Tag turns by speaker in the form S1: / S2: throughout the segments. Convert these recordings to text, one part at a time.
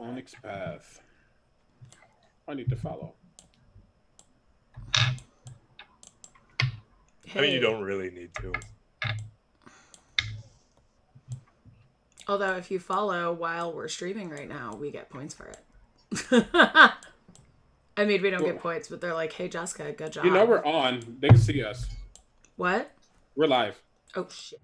S1: Onyx Path. I need to follow.
S2: Hey.
S3: I mean, you don't really need to.
S2: Although if you follow while we're streaming right now, we get points for it. I mean, we don't get points, but they're like, hey, Jessica, good job.
S1: You know we're on. They can see us.
S2: What?
S1: We're live.
S2: Oh, shit.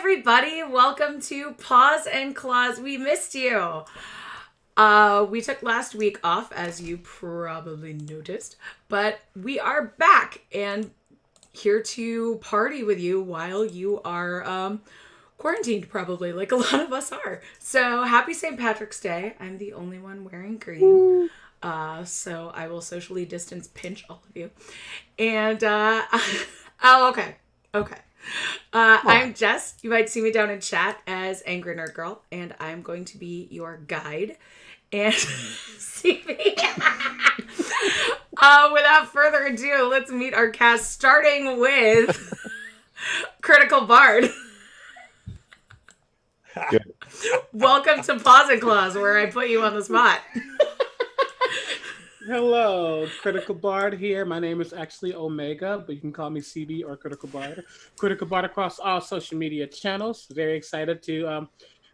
S2: everybody. Welcome to Paws and Claws. We missed you. We took last week off, as you probably noticed, but we are back and here to party with you while you are quarantined, probably, like a lot of us are. So happy St. Patrick's Day. I'm the only one wearing green. So I will socially distance pinch all of you. And, oh, okay. Okay. I'm Jess. You might see me down in chat as Angry Nerd Girl, and I'm going to be your guide. And see me. Without further ado, let's meet our cast, starting with Critical Bard.
S3: Good.
S2: Welcome to Paws and Claws, where I put you on the spot.
S1: Hello, Critical Bard here. My name is actually Omega, but you can call me CB or Critical Bard. Critical Bard across all social media channels. Very excited to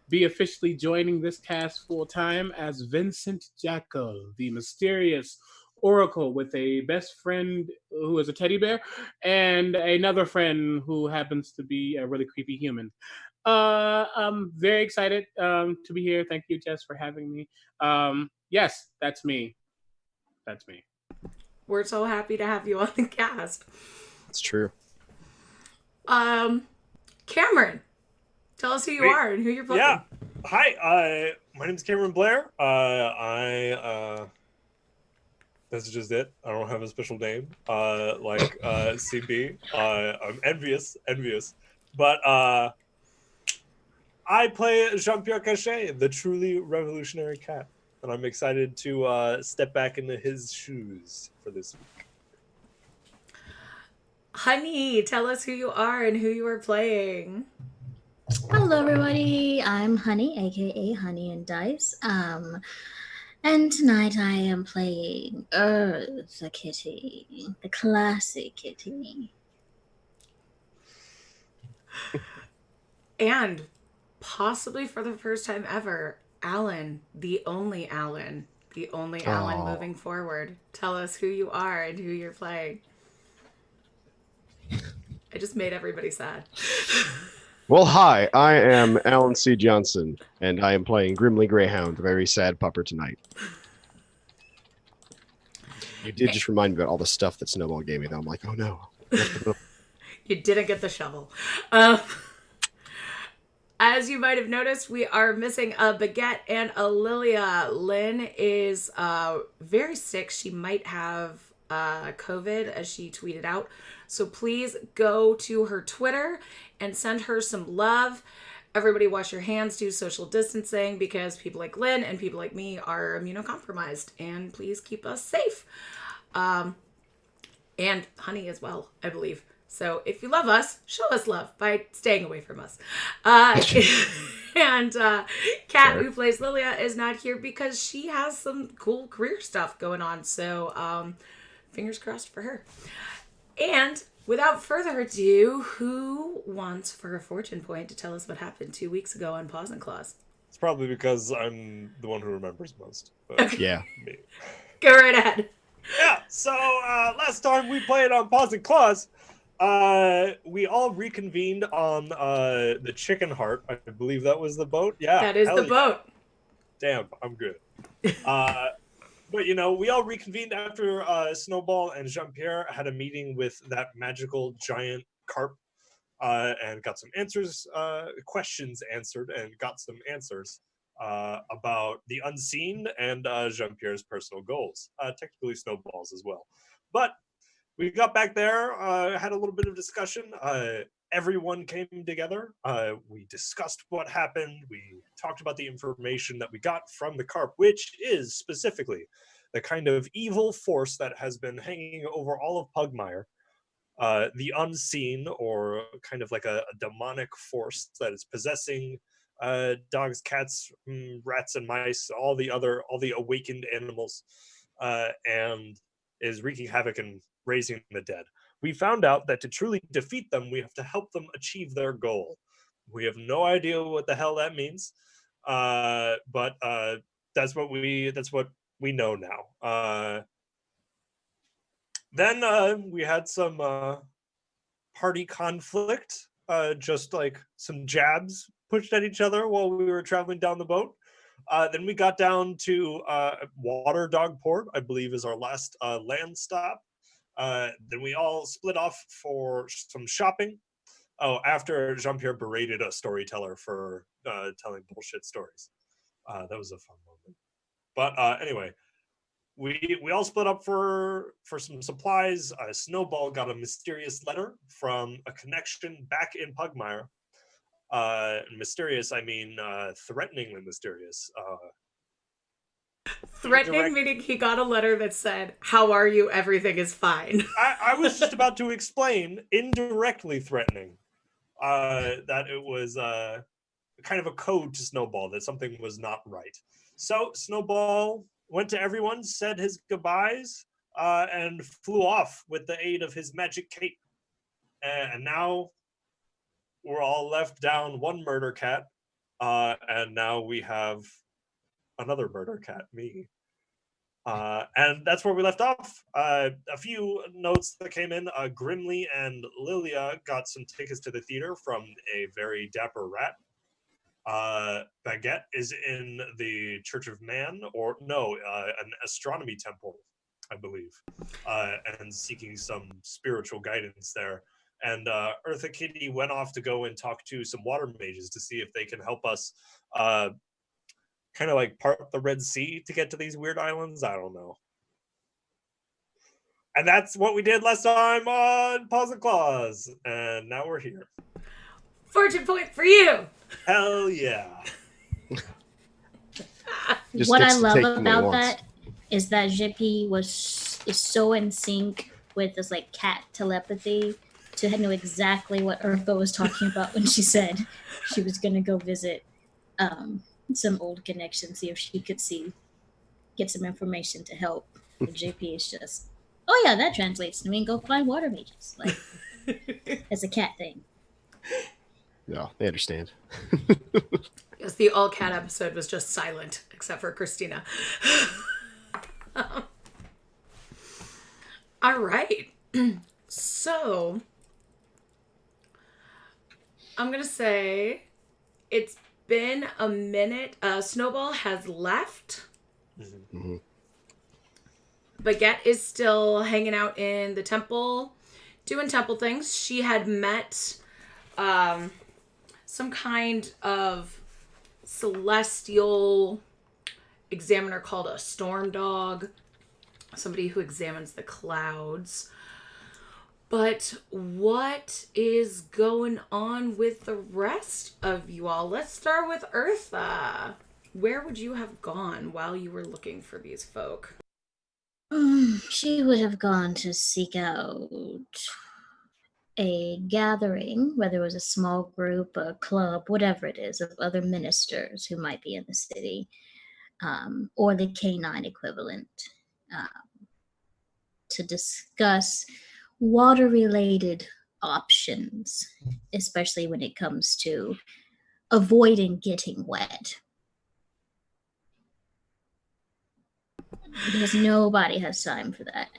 S1: be officially joining this cast full time as Vincent Jackal, the mysterious oracle with a best friend who is a teddy bear and another friend who happens to be a really creepy human. I'm very excited to be here. Thank you, Jess, for having me. Yes, that's me. That's me.
S2: We're so happy to have you on the cast.
S3: It's true.
S2: Cameron, tell us who you are and who you're playing.
S4: Yeah. Hi. My name is Cameron Blair. That's just it. I don't have a special name. Like CB. I'm envious. But I play Jean-Pierre Cachet, the truly revolutionary cat. And I'm excited to step back into his shoes for this week.
S2: Honey, tell us who you are and who you are playing.
S5: Hello, everybody. I'm Honey, aka Honey and Dice. And tonight I am playing Earth, the kitty, the classic kitty.
S2: And possibly for the first time ever, Alan, the only Alan moving forward. Tell us who you are and who you're playing. I just made everybody sad.
S3: Well, hi, I am Alan C. Johnson, and I am playing Grimly Greyhound, a very sad pupper tonight. You did just remind me about all the stuff that Snowball gave me, though. I'm like, oh no.
S2: You didn't get the shovel. As you might have noticed, we are missing a Baguette and a Lilia. Lynn is very sick. She might have COVID, as she tweeted out. So please go to her Twitter and send her some love. Everybody wash your hands, do social distancing, because people like Lynn and people like me are immunocompromised. And please keep us safe. And Honey as well, I believe. So if you love us, show us love by staying away from us. And Kat, who plays Lilia, is not here because she has some cool career stuff going on. So fingers crossed for her. And without further ado, who wants for a fortune point to tell us what happened 2 weeks ago on Paws and Claws?
S4: It's probably because I'm the one who remembers most. But
S3: Yeah.
S4: Me.
S2: Go right ahead.
S4: Yeah, so last time we played on Paws and Claws, we all reconvened on the Chicken Heart. I believe that was the boat. Yeah,
S2: That is the boat.
S4: Damn, I'm good. But, you know, we all reconvened after Snowball and Jean-Pierre had a meeting with that magical giant carp and got some answers, questions answered, and got some answers about the unseen and Jean-Pierre's personal goals. Technically Snowball's as well. But we got back there, had a little bit of discussion. Everyone came together. We discussed what happened. We talked about the information that we got from the carp, which is specifically the kind of evil force that has been hanging over all of Pugmire. The unseen, or kind of like a demonic force that is possessing dogs, cats, rats, and mice, all the awakened animals, and is wreaking havoc and raising the dead. We found out that to truly defeat them, we have to help them achieve their goal. We have no idea what the hell that means, but that's what we know now. Then we had some party conflict just like some jabs pushed at each other while we were traveling down the boat. Then we got down to Water Dog Port, I believe is our last land stop. Then we all split off for some shopping. Oh, after Jean-Pierre berated a storyteller for telling bullshit stories. That was a fun moment. But anyway, we all split up for some supplies. Snowball got a mysterious letter from a connection back in Pugmire. Mysterious, I mean threateningly mysterious.
S2: Threatening meaning he got a letter that said, "How are you? Everything is fine."
S4: I was just about to explain indirectly threatening that it was kind of a code to Snowball that something was not right. So Snowball went to everyone, said his goodbyes, and flew off with the aid of his magic cape. And now we're all left down one murder cat, and now we have another murder cat, me. And that's where we left off. A few notes that came in. Grimly and Lilia got some tickets to the theater from a very dapper rat. Baguette is in the Church of Man, or no, an astronomy temple, I believe, and seeking some spiritual guidance there. And Eartha Kitty went off to go and talk to some water mages to see if they can help us kind of like part the Red Sea to get to these weird islands. I don't know. And that's what we did last time on Paws and Claws. And now we're here.
S2: Fortune point for you.
S4: Hell yeah.
S5: What I love about that is that JP is so in sync with this like cat telepathy to know exactly what Eartha was talking about when she said she was going to go visit some old connections, see if she could get some information to help. And JP is just, oh yeah, that translates to me, go find water mages. Like, it's a cat thing.
S3: No, they understand.
S2: Yes, the all cat episode was just silent, except for Christina. All right. So, I'm going to say it's been a minute. Snowball has left.
S3: Mm-hmm.
S2: Baguette is still hanging out in the temple, doing temple things. She had met some kind of celestial examiner called a storm dog, somebody who examines the clouds. But what is going on with the rest of you all? Let's start with Eartha. Where would you have gone while you were looking for these folk?
S5: She would have gone to seek out a gathering, whether it was a small group, a club, whatever it is, of other ministers who might be in the city, or the K9 equivalent, to discuss water-related options, especially when it comes to avoiding getting wet. Because nobody has time for that.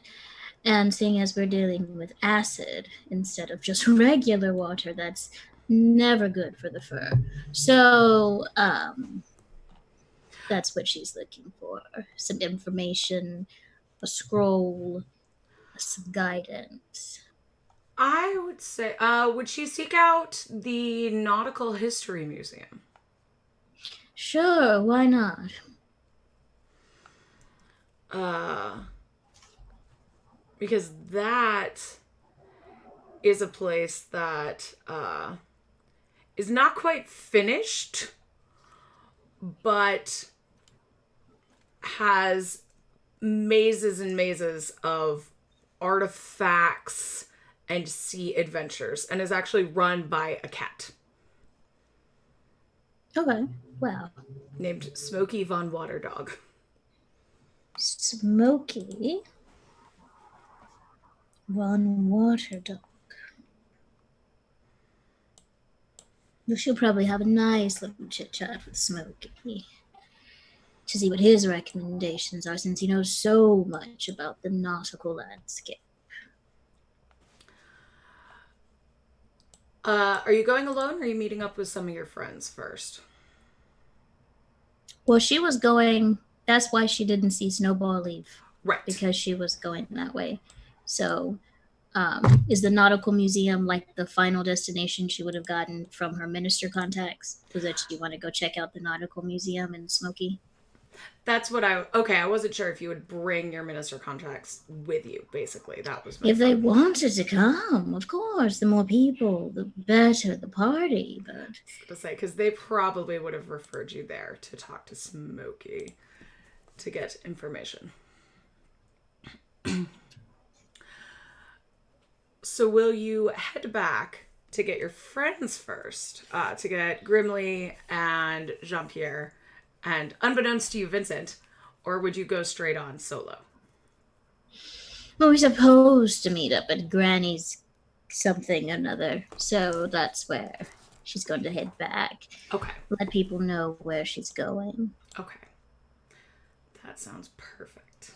S5: And seeing as we're dealing with acid instead of just regular water, that's never good for the fur. So that's what she's looking for. Some information, a scroll, some guidance.
S2: I would say, would she seek out the Nautical History Museum?
S5: Sure, why not?
S2: Because that is a place that is not quite finished, but has mazes and mazes of artifacts and sea adventures, and is actually run by a cat.
S5: Okay, wow.
S2: Named Smokey Von Waterdog.
S5: Smokey Von Waterdog. We should probably have a nice little chit-chat with Smokey to see what his recommendations are, since he knows so much about the nautical landscape.
S2: Are you going alone or are you meeting up with some of your friends first?
S5: Well, she was going. That's why she didn't see Snowball leave.
S2: Right.
S5: Because she was going that way. So, is the Nautical Museum like the final destination she would have gotten from her minister contacts? Was that she want to go check out the Nautical Museum in Smoky?
S2: That's what I wasn't sure if you would bring your minister contacts with you, basically. That was my
S5: If they wanted to come, of course, the more people, the better the party. But
S2: to say, because they probably would have referred you there to talk to Smokey to get information. So will you head back to get your friends first, to get Grimly and Jean-Pierre, and unbeknownst to you, Vincent, or would you go straight on solo?
S5: well, we're supposed to meet up at Granny's something or another, so that's where she's going to head back.
S2: Okay.
S5: Let people know where she's going.
S2: Okay. That sounds perfect.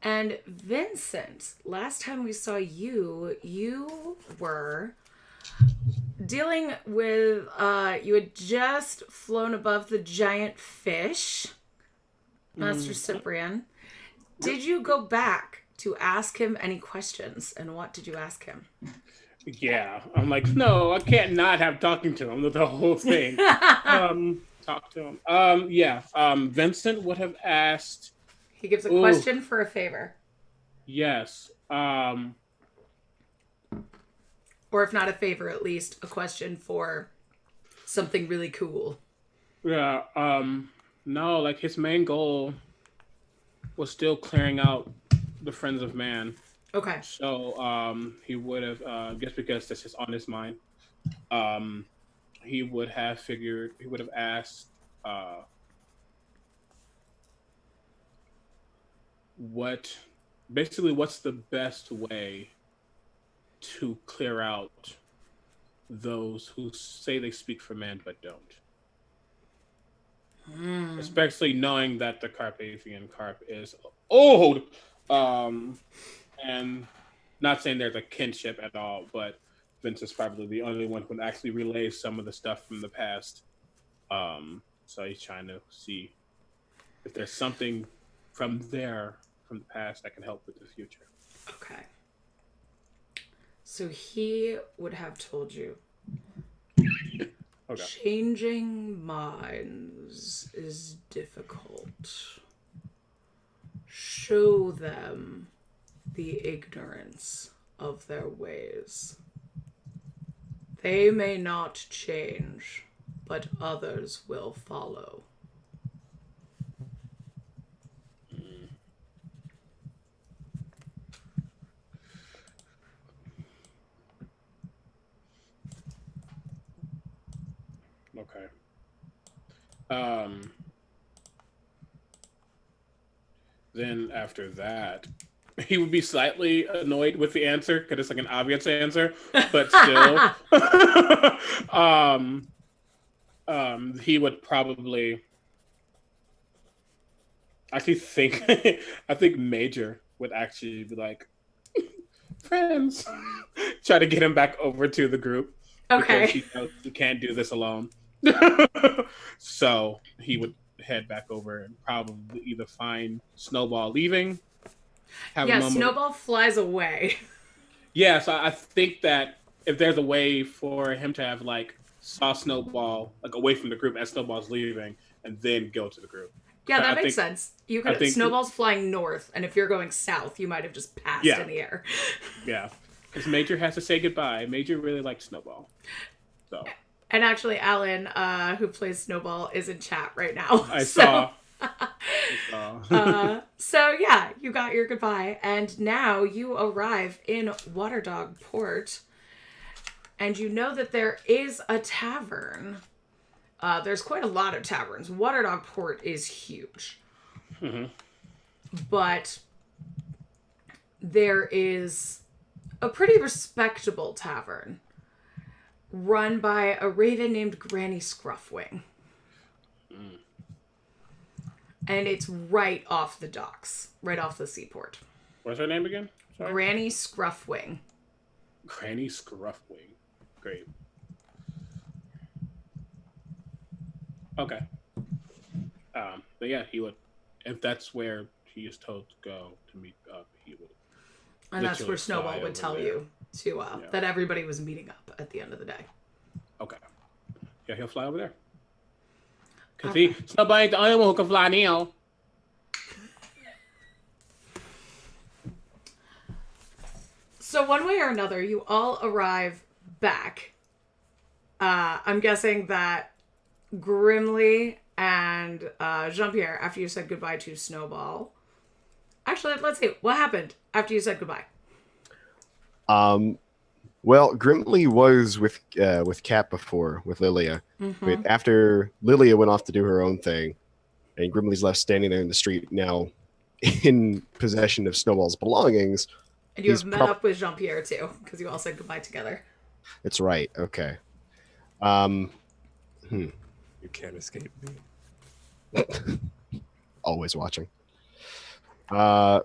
S2: And Vincent, last time we saw you, you were dealing with, you had just flown above the giant fish, Master Cyprian. Did you go back to ask him any questions? And what did you ask him?
S1: Yeah, I'm like, no, I can't not have talking to him the whole thing. Talk to him. Yeah. Vincent would have asked.
S2: He gives a question for a favor.
S1: Yes.
S2: Or if not a favor, at least a question for something really cool.
S1: Yeah. No, like his main goal was still clearing out the Friends of Man.
S2: Okay.
S1: So he would have, just because that's just on his mind, he would have asked what's the best way to clear out those who say they speak for man but don't. Especially knowing that the Carpathian carp is old. And not saying there's a kinship at all, but Vince is probably the only one who can actually relay some of the stuff from the past. So he's trying to see if there's something from the past that can help with the future.
S2: Okay. So he would have told you,
S1: Okay.
S2: changing minds is difficult. Show them the ignorance of their ways. They may not change, but others will follow.
S1: Okay. Then after that, he would be slightly annoyed with the answer because it's like an obvious answer, but still, he would probably actually think. I think Major would actually be like, friends, try to get him back over to the group.
S2: Okay.
S1: Because he knows he can't do this alone. So he would head back over and probably either find Snowball leaving.
S2: Snowball flies away.
S1: Yeah, so I think that if there's a way for him to have saw Snowball away from the group as Snowball's leaving and then go to the group.
S2: Yeah, that makes sense. You could Snowball's flying north, and if you're going south, you might have just passed in the air.
S1: Yeah. Because Major has to say goodbye. Major really likes Snowball. So.
S2: And actually, Alan, who plays Snowball, is in chat right now.
S1: I saw.
S2: So yeah, you got your goodbye, and now you arrive in Waterdog Port, and you know that there is a tavern. There's quite a lot of taverns. Waterdog Port is huge.
S1: Mm-hmm.
S2: But there is a pretty respectable tavern run by a raven named Granny Scruffwing. And it's right off the docks, right off the seaport.
S1: What's her name again?
S2: Sorry? Granny Scruffwing.
S1: Granny Scruffwing. Great. Okay. But yeah, he would, if that's where he is told to go to meet up, he would.
S2: And that's where
S1: literally
S2: Snowball
S1: fly
S2: would
S1: over
S2: tell
S1: there.
S2: you to
S1: Yeah.
S2: that everybody was meeting up at the end of the day.
S1: Okay. Yeah, he'll fly over there. Cause
S2: Okay.
S1: Snowball ain't the only one who can fly now.
S2: So one way or another, you all arrive back. I'm guessing that Grimly and Jean-Pierre, after you said goodbye to Snowball. Actually, let's see. What happened after you said goodbye?
S3: Well, Grimly was with Kat before, with Lilia. But after Lilia went off to do her own thing, and Grimly's left standing there in the street now in possession of Snowball's belongings.
S2: And you have met up with Jean-Pierre too, because you all said goodbye together.
S3: That's right. Okay.
S4: You can't escape me.
S3: Always watching. I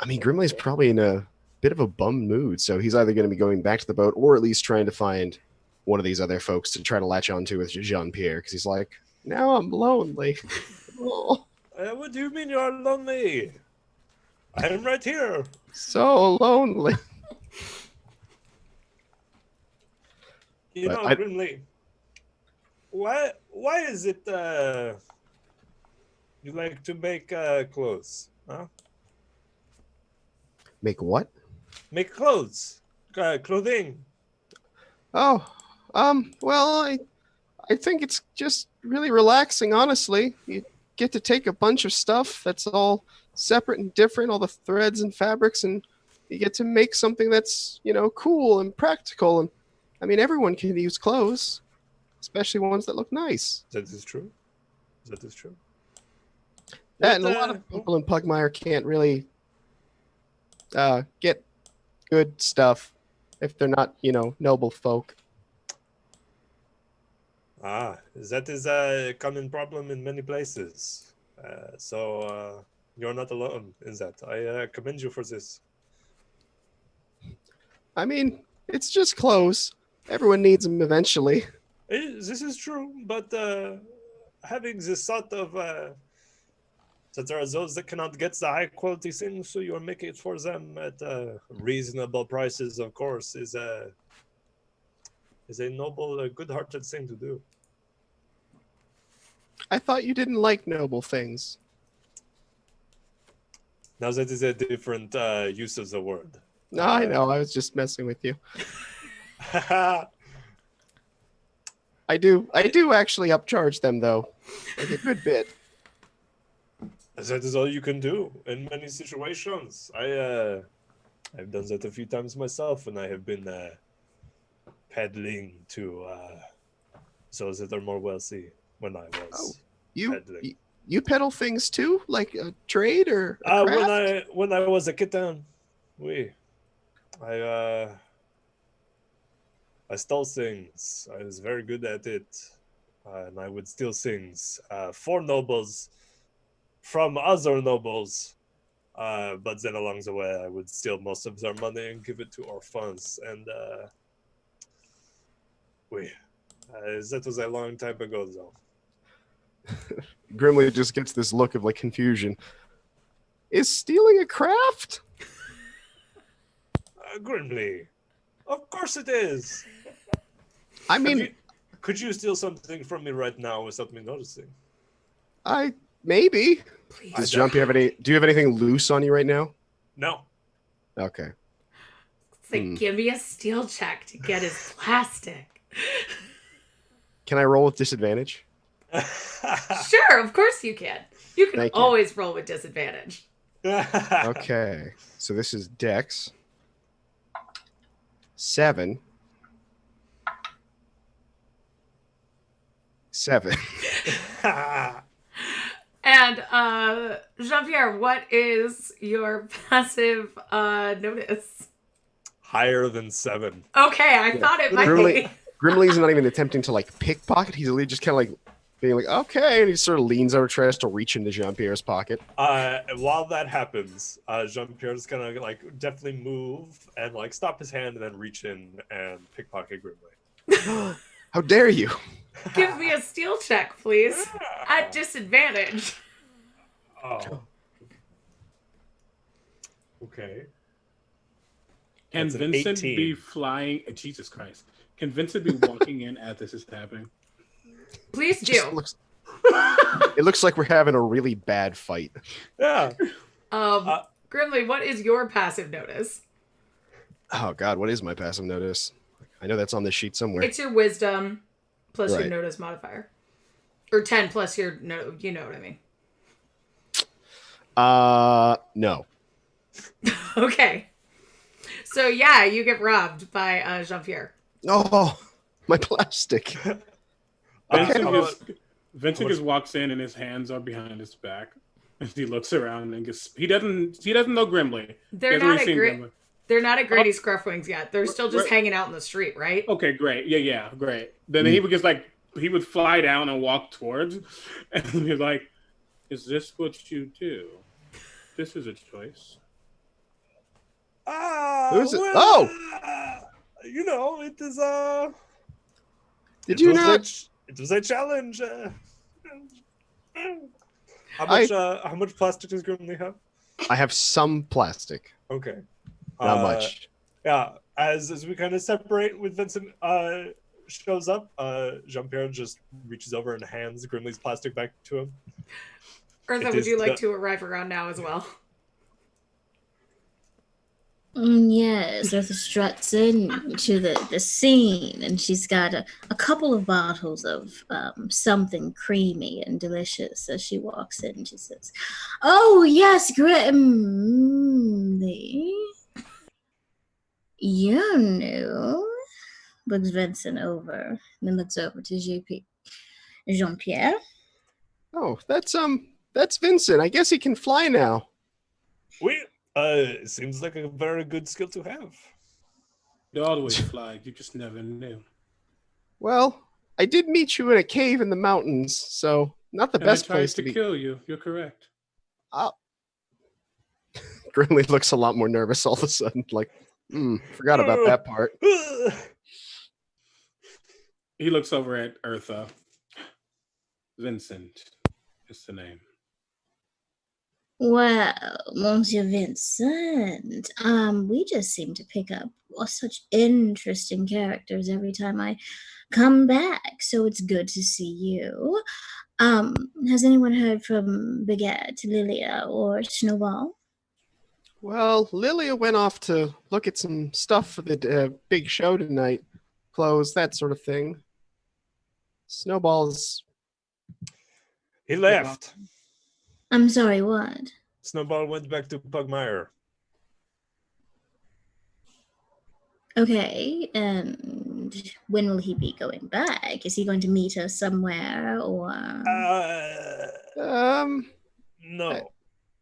S3: mean, Grimly's probably in a bit of a bummed mood, so he's either going to be going back to the boat or at least trying to find one of these other folks to try to latch onto with Jean-Pierre, because he's like, now I'm lonely. Oh,
S4: What do you mean you're lonely? I am right here.
S3: so lonely.
S4: You
S3: But
S4: know, Grimly, why is it you like to make clothes? Huh?
S3: Make what?
S4: Make clothes. Clothing.
S3: Oh, well, I think it's just really relaxing, honestly. You get to take a bunch of stuff that's all separate and different, all the threads and fabrics, and you get to make something that's, cool and practical. And I mean, everyone can use clothes, especially ones that look nice.
S4: That is true. That is true.
S3: That, and a lot of people in Pugmire can't really get good stuff if they're not, noble folk.
S4: That is a common problem in many places. So you're not alone in that. I commend you for this.
S3: I mean, it's just clothes. Everyone needs them eventually.
S4: This is true, but having this sort of that there are those that cannot get the high quality things, so you're making it for them at reasonable prices, of course, is a noble, good-hearted thing to do.
S3: I thought you didn't like noble things.
S4: Now that is a different use of the word.
S3: No, I know. I was just messing with you. I do actually upcharge them though, like a good bit.
S4: That is all you can do in many situations. I've done that a few times myself when I have been peddling to those that are more wealthy. When I was peddling.
S3: You peddle things too, like a trade or a craft?
S4: When I was a kitten, I stole things. I was very good at it, and I would steal things for nobles from other nobles. But then along the way, I would steal most of their money and give it to orphans. And that was a long time ago, though.
S3: Grimly just gets this look of like confusion. Is stealing a craft?
S4: Grimly, of course it is.
S3: I mean,
S4: could you steal something from me right now without me noticing?
S3: Maybe.
S2: Please.
S3: Does Jump, do you have anything loose on you right now?
S4: No.
S3: Okay.
S2: It's like, give me a steel check to get his plastic.
S3: Can I roll with disadvantage?
S2: Sure, of course you can. You can
S3: Thank you.
S2: always roll with disadvantage.
S3: Okay. So this is Dex. 7. 7.
S2: And Jean-Pierre, what is your passive notice?
S4: Higher than 7.
S2: Okay, I thought it might be.
S3: Grimly's not even attempting to like pickpocket. He's really just kind of like being like, okay, and he sort of leans over, tries to reach into Jean-Pierre's pocket.
S4: While that happens, Jean-Pierre's gonna like definitely move and like stop his hand and then reach in and pickpocket Grimly.
S3: How dare you?
S2: Give me a steal check, please. At disadvantage.
S4: Oh. Okay.
S1: Can
S4: That's an
S1: Vincent
S4: 18.
S1: be flying? Jesus Christ. Can Vincent be walking in as this is happening?
S2: Please
S3: Just
S2: do.
S3: it looks like we're having a really bad fight.
S4: Yeah.
S2: Grimly, what is your passive notice?
S3: Oh God, what is my passive notice? I know that's on this sheet somewhere.
S2: It's your wisdom plus your
S3: Right.
S2: notice modifier. Or 10 plus your, no, you know what I mean.
S3: No.
S2: Okay. So yeah, you get robbed by Jean-Pierre.
S3: Oh, my plastic.
S1: Vincent just walks in and his hands are behind his back. And he looks around and he doesn't know Grimly.
S2: They're not at Grady Scruffwings yet. They're still just hanging out in the street, right?
S1: Okay, great. Yeah, great. Then he would just he would fly down and walk towards, and he's like, "Is this what you do? This is a choice."
S3: Who's it?
S4: Well,
S3: Oh!
S4: You know, it is
S3: Did you not?
S4: It was a challenge. How much plastic does Grimly have?
S3: I have some plastic.
S4: Okay.
S3: Not much.
S4: Yeah. As we kind of separate with Vincent shows up, Jean-Pierre just reaches over and hands Grimly's plastic back to him.
S2: Eartha, would you like to arrive around now as well?
S5: Yes, Eartha struts into the scene, and she's got a couple of bottles of something creamy and delicious. As she walks in, she says, "Oh yes, Grimly, you knew." Looks Vincent over, and then looks over to Jean-Pierre.
S3: Oh, that's Vincent. I guess he can fly now.
S4: It seems like a very good skill to have.
S1: You always fly. You just never knew.
S3: Well, I did meet you in a cave in the mountains, so not the best place to be.
S1: Kill you. You're correct.
S3: Grimly looks a lot more nervous all of a sudden. Like, forgot about that part.
S1: He looks over at Eartha. Vincent is the name.
S5: Well, Monsieur Vincent, we just seem to pick up such interesting characters every time I come back, so it's good to see you. Has anyone heard from Baguette, Lilia, or Snowball?
S3: Well, Lilia went off to look at some stuff for the big show tonight. Clothes, that sort of thing. Snowball's...
S4: He left.
S5: I'm sorry, what?
S4: Snowball went back to Pugmire.
S5: Okay, and when will he be going back? Is he going to meet us somewhere, or...?
S4: No.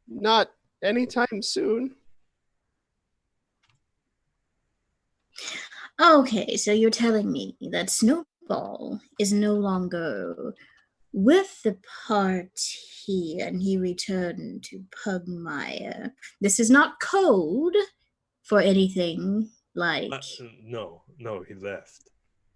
S3: Not anytime soon.
S5: Okay, so you're telling me that Snowball is no longer with the party and he returned to Pugmire. This is not code for anything like...
S4: No, he left.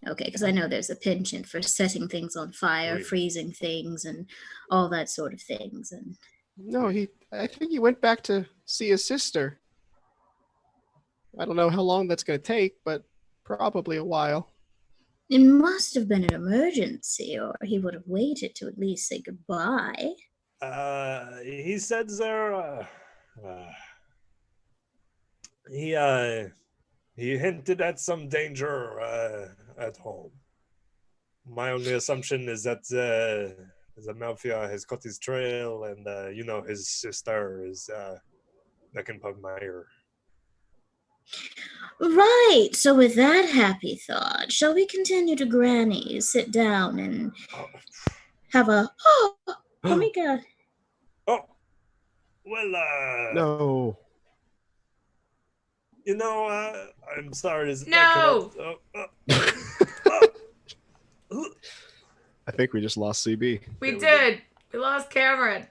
S5: Okay, because I know there's a penchant for setting things on fire, freezing things, and all that sort of things. And
S3: no, I think he went back to see his sister. I don't know how long that's going to take, but probably a while.
S5: It must have been an emergency, or he would have waited to at least say goodbye.
S4: He said there. He hinted at some danger at home. My only assumption is that the mafia has cut his trail, and his sister is back in Pugmire.
S5: Right, so with that happy thought, shall we continue to Granny, sit down, and have a... Oh my God.
S4: Oh, well,
S3: No.
S4: I'm sorry.
S2: No!
S3: I think we just lost CB.
S2: We did. We lost Cameron.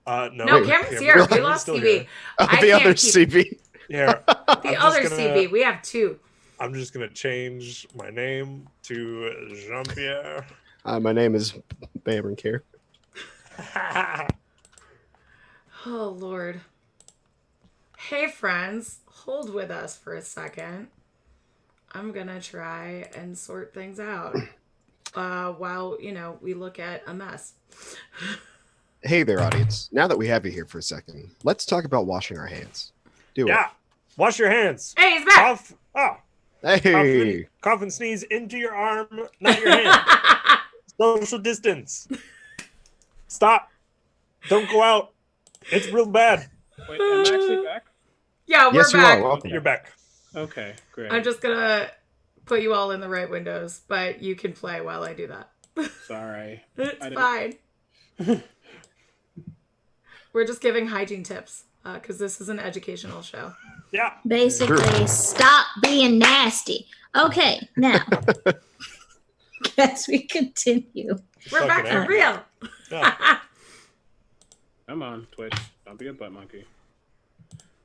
S4: No,
S2: No, Cameron's here. We
S4: Cameron's
S2: lost
S4: still
S2: CB.
S4: here.
S3: The other CB.
S4: Here.
S2: The other CB. We have two.
S4: I'm just gonna change my name to Jean-Pierre.
S3: My name is Babrinkir.
S2: Oh, Lord. Hey, friends. Hold with us for a second. I'm going to try and sort things out while, we look at a mess.
S3: Hey there, audience. Now that we have you here for a second, let's talk about washing our hands. Do
S4: Yeah, wash your hands.
S2: Hey, he's back!
S4: Cough.
S3: it. Hey.
S4: Cough and sneeze into your arm, not your hand. Social distance. Stop. Don't go out. It's real bad.
S1: Wait, am I actually back?
S2: Yeah, we're
S3: Yes, you
S2: back.
S3: are. Welcome.
S4: You're back.
S1: Okay, great.
S2: I'm just going to put you all in the right windows, but you can play while I do that.
S1: Sorry.
S2: It's fine. We're just giving hygiene tips because this is an educational show.
S4: Yeah.
S5: Basically, stop being nasty. Okay, now, as we continue.
S2: We're back
S4: Fucking
S2: for real.
S4: Yeah.
S1: Come on, Twitch. Don't be a butt monkey.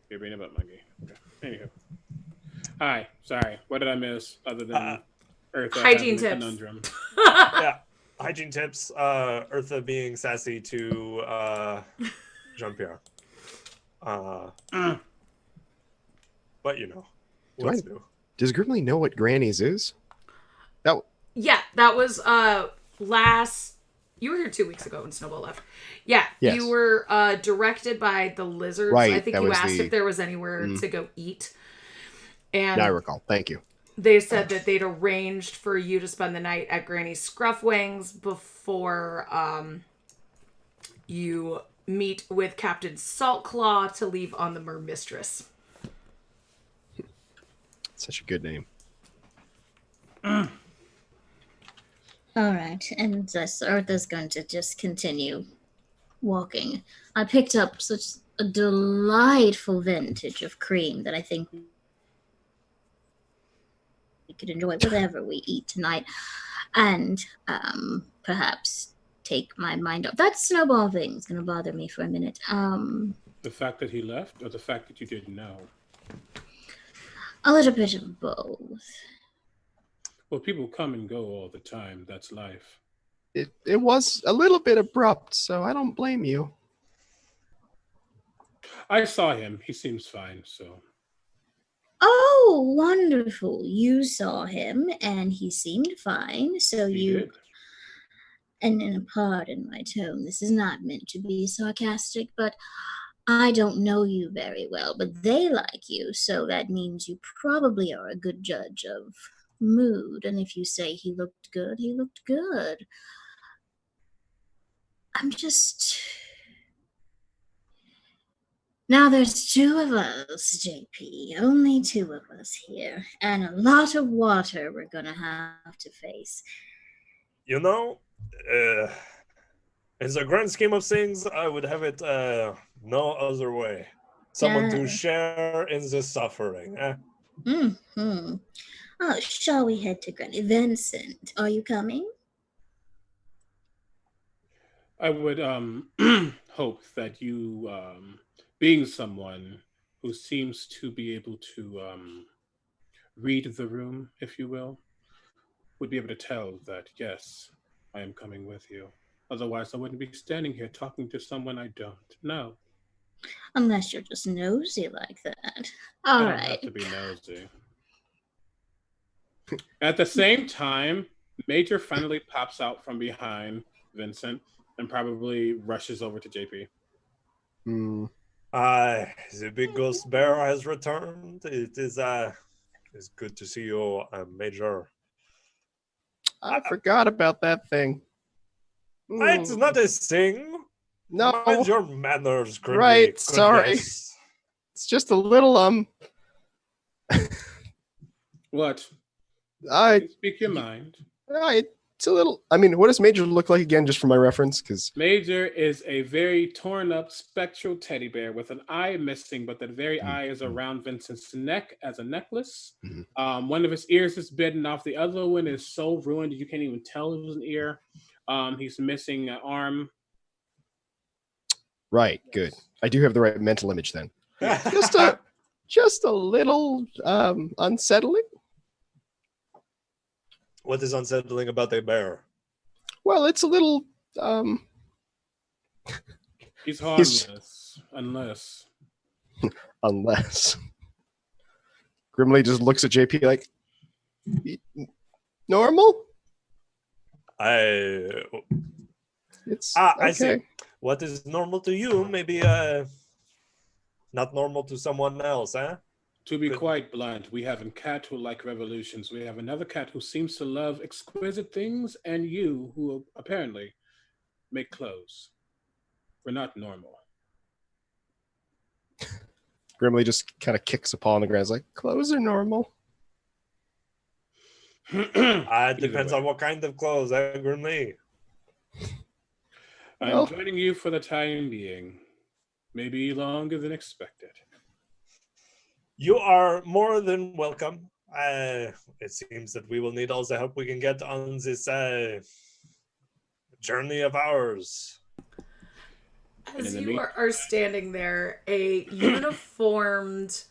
S1: You're being a butt monkey. Okay. Anywho. Hi. Sorry. What did I miss other than Eartha
S2: hygiene
S1: having a
S2: tips.
S1: conundrum?
S4: Yeah. Hygiene tips. Eartha being sassy to Jean-Pierre. But what's new?
S3: Does Grimley know what Granny's is?
S2: Yeah, that was last. You were here 2 weeks ago when Snowball left. Yeah,
S3: Yes.
S2: You were directed by the lizards.
S3: Right,
S2: I think
S3: that
S2: you
S3: was
S2: asked
S3: the-
S2: if there was anywhere to go eat. And
S3: Now I recall. Thank you.
S2: they said that they'd arranged for you to spend the night at Granny's Scruff Wings before you meet with Captain Saltclaw to leave on the Mermistress.
S3: Such a good name.
S5: All right, and thus Eartha's going to just continue walking. I picked up such a delightful vintage of cream that I think we could enjoy whatever we eat tonight, and perhaps take my mind off. That snowball thing's going to bother me for a minute.
S1: The fact that he left, or the fact that you didn't know?
S5: A little bit of both.
S1: Well, people come and go all the time. That's life.
S3: It was a little bit abrupt, so I don't blame you.
S1: I saw him. He seems fine, so.
S5: Oh, wonderful. You saw him and he seemed fine. So
S1: He
S5: you
S1: did.
S5: and pardon my tone, this is not meant to be sarcastic, but I don't know you very well, but they like you, so that means you probably are a good judge of mood. And if you say he looked good, he looked good. I'm just. Now there's two of us, JP. Only two of us here. And a lot of water we're gonna have to face.
S4: In the grand scheme of things, I would have it no other way. Someone to
S5: Yeah.
S4: share in the suffering.
S5: Mm-hmm. Oh, shall we head to Granny? Vincent, are you coming?
S1: I would hope that you, being someone who seems to be able to read the room, if you will, would be able to tell that, yes, I am coming with you. Otherwise, I wouldn't be standing here talking to someone I don't know.
S5: Unless you're just nosy like that.
S1: I
S5: All
S1: don't
S5: right.
S1: have to be nosy. At the same time, Major finally pops out from behind Vincent and probably rushes over to JP.
S4: The big ghost bear has returned. It is it's good to see you, Major.
S3: I forgot about that thing.
S4: It's not a thing.
S3: No,
S4: Mind your manners, Grimly.
S3: Right, sorry.
S4: Goodness.
S3: it's just a little
S1: What?
S3: I
S1: Speak your mind.
S3: it's a little. I mean, what does Major look like again, just for my reference? Because
S1: Major is a very torn up spectral teddy bear with an eye missing, but that very eye is around Vincent's neck as a necklace. One of his ears is bitten off. The other one is so ruined you can't even tell it was an ear. He's missing an arm.
S3: right, good. I do have the right mental image then. Just a little unsettling.
S4: What is unsettling about a bear?
S3: Well, it's a little
S1: He's harmless, unless.
S3: unless Grimly just looks at JP like normal. It's
S4: I
S3: okay.
S4: see. What is normal to you may be not normal to someone else, eh?
S1: To be
S4: Good.
S1: quite blunt, we have a cat who like revolutions. We have another cat who seems to love exquisite things, and you who apparently make clothes. We're not normal.
S3: Grimly just kind of kicks a paw on the ground. It's like clothes are normal.
S4: It depends on what kind of clothes, Grimly.
S1: I'm
S3: Well-
S1: joining you for the time being. Maybe longer than expected.
S4: You are more than welcome. It seems that we will need all the help we can get on this journey of ours.
S2: As you are standing there, a uniformed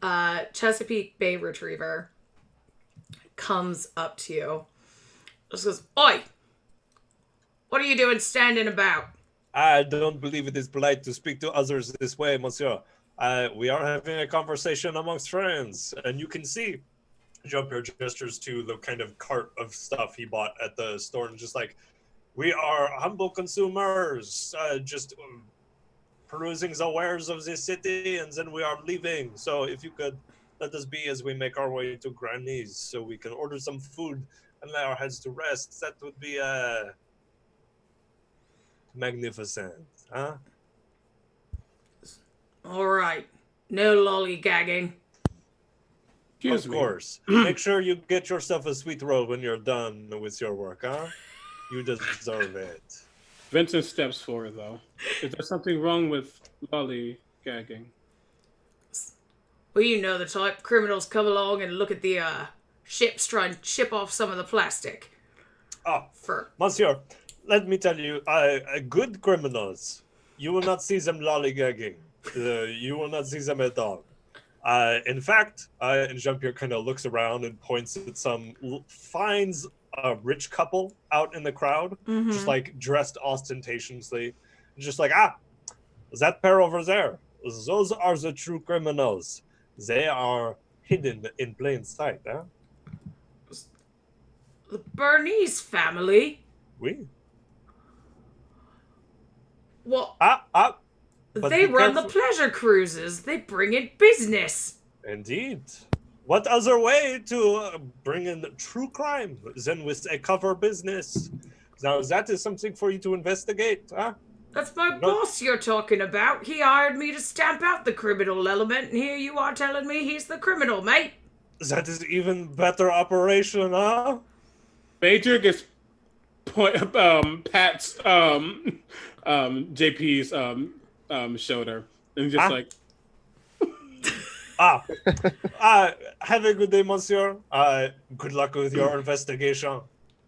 S2: Chesapeake Bay Retriever comes up to you. Just goes, "Oi! What are you doing standing about?"
S4: I don't believe it is polite to speak to others this way, monsieur. We are having a conversation amongst friends, and you can see Jean-Pierre gestures to the kind of cart of stuff he bought at the store, and just like, we are humble consumers, just perusing the wares of the city, and then we are leaving. So if you could let us be as we make our way to Granny's, so we can order some food and lay our heads to rest, that would be magnificent, huh?
S2: All right. No lollygagging.
S1: Excuse
S4: Of
S1: me.
S4: course. Make sure you get yourself a sweet roll when you're done with your work, huh? You deserve it.
S1: Vincent steps forward, though. Is there something wrong with lollygagging?
S2: Well, you know the type. Criminals come along and look at the ships, try and ship off some of the plastic.
S4: Oh,
S2: For
S4: monsieur, let me tell you, good criminals, you will not see them lollygagging. You will not see them at all. In fact, and Jean-Pierre kind of looks around and points at finds a rich couple out in the crowd, just like dressed ostentatiously. Just like, that pair over there, those are the true criminals. They are hidden in plain sight, huh?
S2: the Bernese family.
S4: Oui.
S2: Well,
S4: But
S2: they
S4: be
S2: run the
S4: careful.
S2: pleasure cruises. They bring in business.
S4: Indeed. What other way to bring in true crime than with a cover business? Now, that is something for you to investigate, huh?
S2: That's my boss you're talking about. He hired me to stamp out the criminal element, and here you are telling me he's the criminal, mate.
S4: That is even better operation, huh?
S1: Major gets pats JP's shoulder and just like,
S4: Have a good day, monsieur. Good luck with your investigation.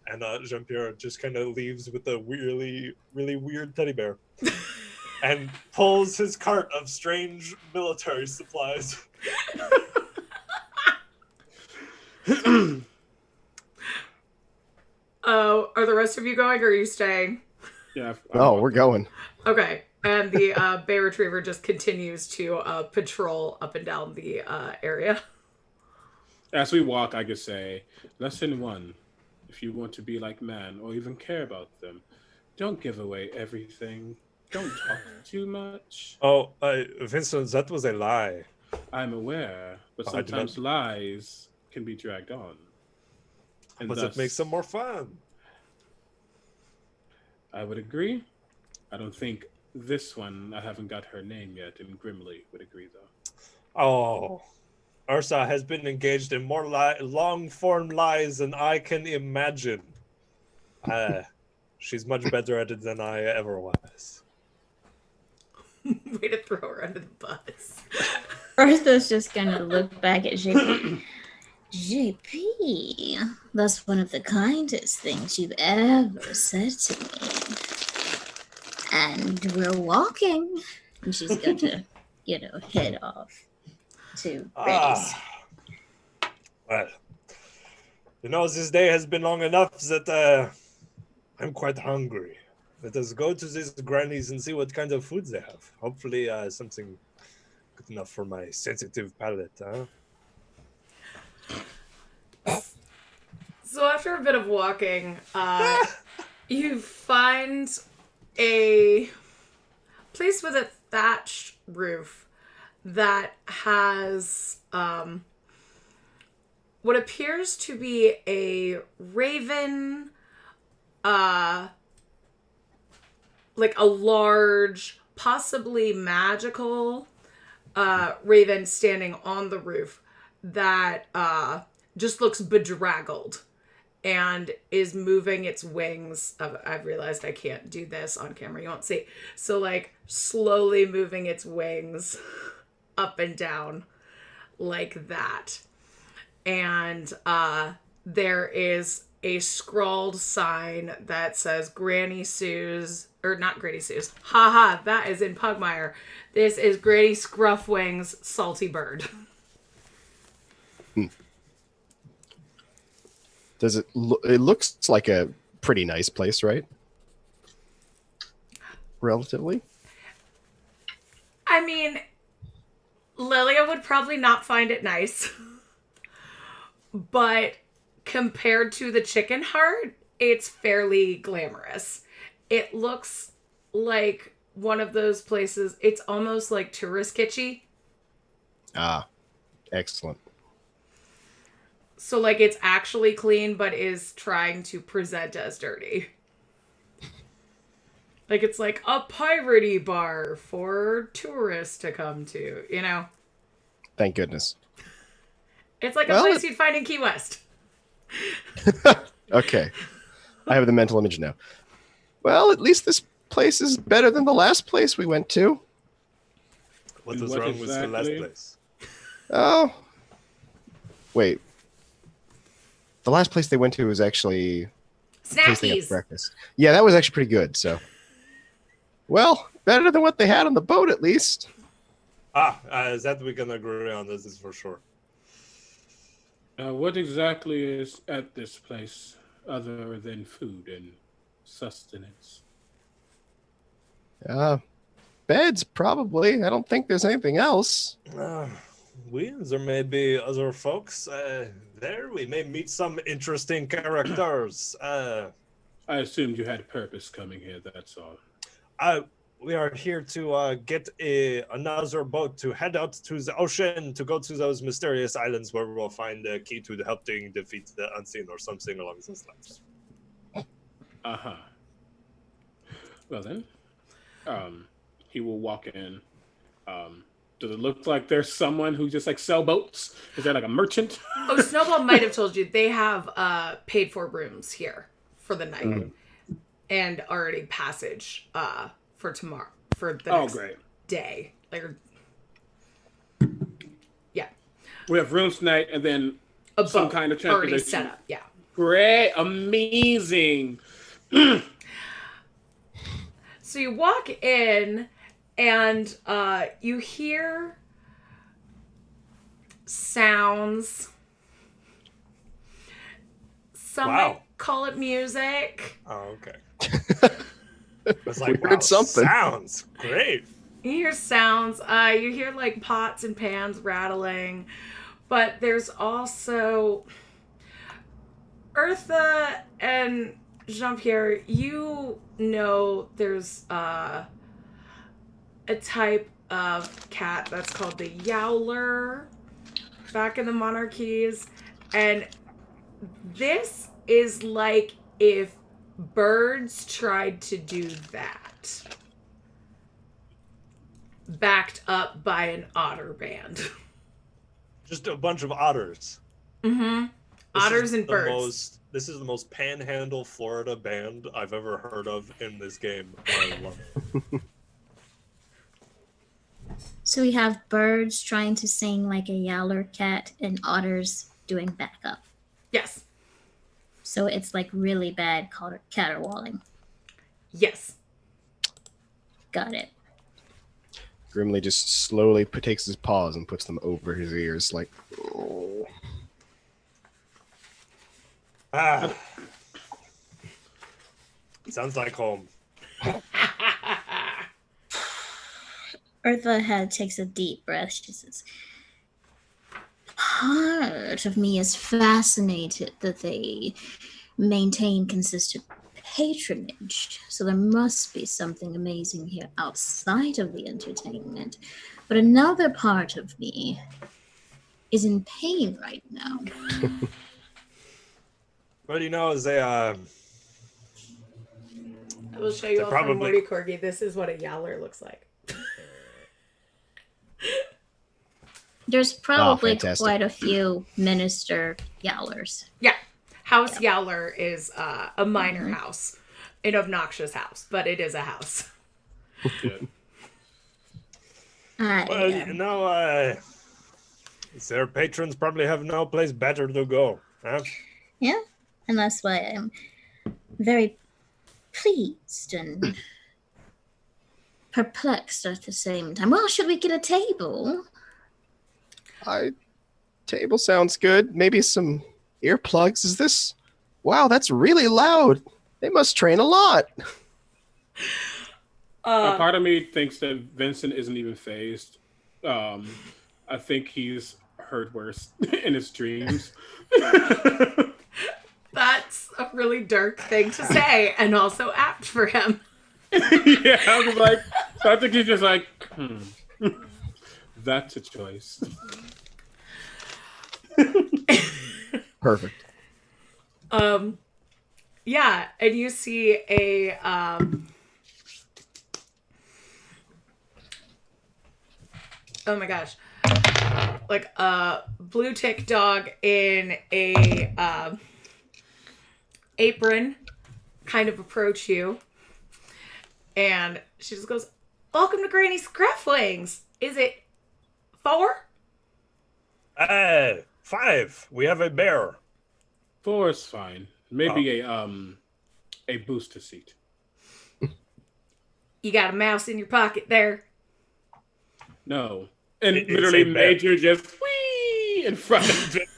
S4: And Jean-Pierre just kind of leaves with a really, really weird teddy bear and pulls his cart of strange military supplies.
S2: Oh, are the rest of you going, or are you staying?
S1: yeah.
S3: Oh, we're going.
S2: Okay, and the Bay Retriever just continues to patrol up and down the area.
S1: As we walk, I could say, lesson 1, if you want to be like man or even care about them, don't give away everything. Don't talk too much.
S4: Oh, Vincent, that was a lie.
S1: I'm aware, but
S4: I do not-
S1: sometimes lies can be dragged on. And
S4: But it makes them more fun.
S1: I would agree. I don't think this one, I haven't got her name yet, and Grimly would agree, though.
S4: Oh, Ursa has been engaged in more long-form lies than I can imagine. She's much better at it than I ever was.
S2: Way to throw her under the bus.
S5: Arthur's just gonna look back at JP. JP, that's one of the kindest things you've ever said to me. And we're walking. And she's going to, head off to Reddy's.
S4: Well, You know, this day has been long enough that I'm quite hungry. Let us go to these grannies and see what kind of food they have. Hopefully, something good enough for my sensitive palate, huh?
S2: So after a bit of walking, you find a place with a thatched roof that has what appears to be a raven, like a large, possibly magical raven standing on the roof that just looks bedraggled and is moving its wings. I've realized I can't do this on camera. You won't see. So, like, slowly moving its wings up and down like that. And there is a scrawled sign that says Granny Sue's, or not Granny Sue's. Haha, that is in Pugmire. This is Granny Scruffwing's Salty Bird.
S6: Does it? It looks like a pretty nice place, right? Relatively.
S2: I mean, Lilia would probably not find it nice. But compared to the Chicken Heart, it's fairly glamorous. It looks like one of those places. It's almost like tourist kitschy.
S6: Ah, excellent.
S2: So, like, it's actually clean, but is trying to present as dirty. Like, it's like a piratey bar for tourists to come to, you know?
S6: Thank goodness.
S2: It's like a place you'd find in Key West.
S6: Okay. I have the mental image now. Well, at least this place is better than the last place we went to.
S4: What was
S1: What
S4: wrong with the last
S1: exactly?
S4: place?
S6: Oh. Wait. The last place they went to was actually the place they got
S2: Snackies!
S6: breakfast. Yeah, that was actually pretty good, so. Well, better than what they had on the boat, at least.
S4: That we can agree on. This is for sure.
S1: What exactly is at this place other than food and sustenance?
S6: Beds, probably. I don't think there's anything else.
S4: There may be other folks there. We may meet some interesting characters.
S1: I assumed you had a purpose coming here, that's all.
S4: We are here to get another boat to head out to the ocean to go to those mysterious islands where we'll find the key to helping defeat the unseen or something along those lines.
S1: Uh-huh. Well then, he will walk in. Does it look like there's someone who just like sell boats? Is there like a merchant?
S2: Oh, Snowball might have told you they have paid for rooms here for the night and already passage for tomorrow, for the next
S1: Great.
S2: day. Like, yeah,
S1: We have rooms tonight and then
S2: a
S1: some
S2: boat
S1: kind of
S2: already
S1: transportation.
S2: set up. Yeah.
S1: Great, amazing.
S2: So you walk in and you hear sounds. Some might call it music.
S4: Oh, okay. It's like,
S6: We heard something.
S4: Sounds great.
S2: You hear sounds. You hear like pots and pans rattling. But there's also Eartha and Jean-Pierre, you know there's a type of cat that's called the Yowler back in the monarchies. And this is like if birds tried to do that. Backed up by an otter band.
S4: Just a bunch of otters.
S2: Mm-hmm. Otters and birds.
S4: This is the most panhandle Florida band I've ever heard of in this game. I love it.
S5: So we have birds trying to sing like a yowler cat and otters doing backup.
S2: Yes.
S5: So it's like really bad caterwauling.
S2: Yes.
S5: Got it.
S6: Grimly just slowly takes his paws and puts them over his ears, like, oh.
S4: Ah. Sounds like home.
S5: Eartha takes a deep breath. She says, part of me is fascinated that they maintain consistent patronage. So there must be something amazing here outside of the entertainment. But another part of me is in pain right now.
S4: Well, you know, they
S2: I will show you
S4: They're
S2: all from
S4: probably-
S2: Morty Corgi. This is what a Yowler looks like.
S5: There's probably
S6: fantastic.
S5: quite a few minister yowlers.
S2: Yeah. House Yowler is a minor house. An obnoxious house, but it is a house.
S4: well, you know, their patrons probably have no place better to go. Huh?
S5: Yeah, and that's why I'm very pleased and perplexed at the same time. Well, should we get a table?
S3: Table sounds good. Maybe some earplugs. Is this? Wow, that's really loud. They must train a lot.
S1: A part of me thinks that Vincent isn't even phased. I think he's heard worse in his dreams.
S2: That's a really dark thing to say, and also apt for him.
S1: Yeah, I was like, so I think he's just like, that's a choice.
S6: Perfect.
S2: Yeah, and you see a oh my gosh, like a blue tick dog in a apron kind of approach you, and she just goes, "Welcome to Granny Scruffwings. Is it 4?
S4: 5. We have a bear.
S1: 4 is fine. Maybe a booster seat.
S2: You got a mouse in your pocket there."
S1: No. And
S4: It's
S1: literally
S4: a bear.
S1: Major just whee in front of Vincent.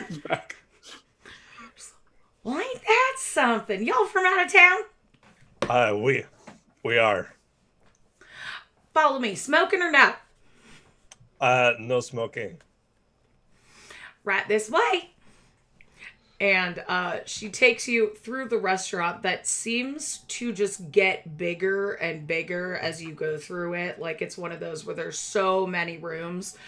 S1: Goes back.
S2: Well, ain't that something? Y'all from out of town?
S4: We are.
S2: Follow me. Smoking or no?
S4: No smoking.
S2: Right this way. And she takes you through the restaurant that seems to just get bigger and bigger as you go through it. Like it's one of those where there's so many rooms.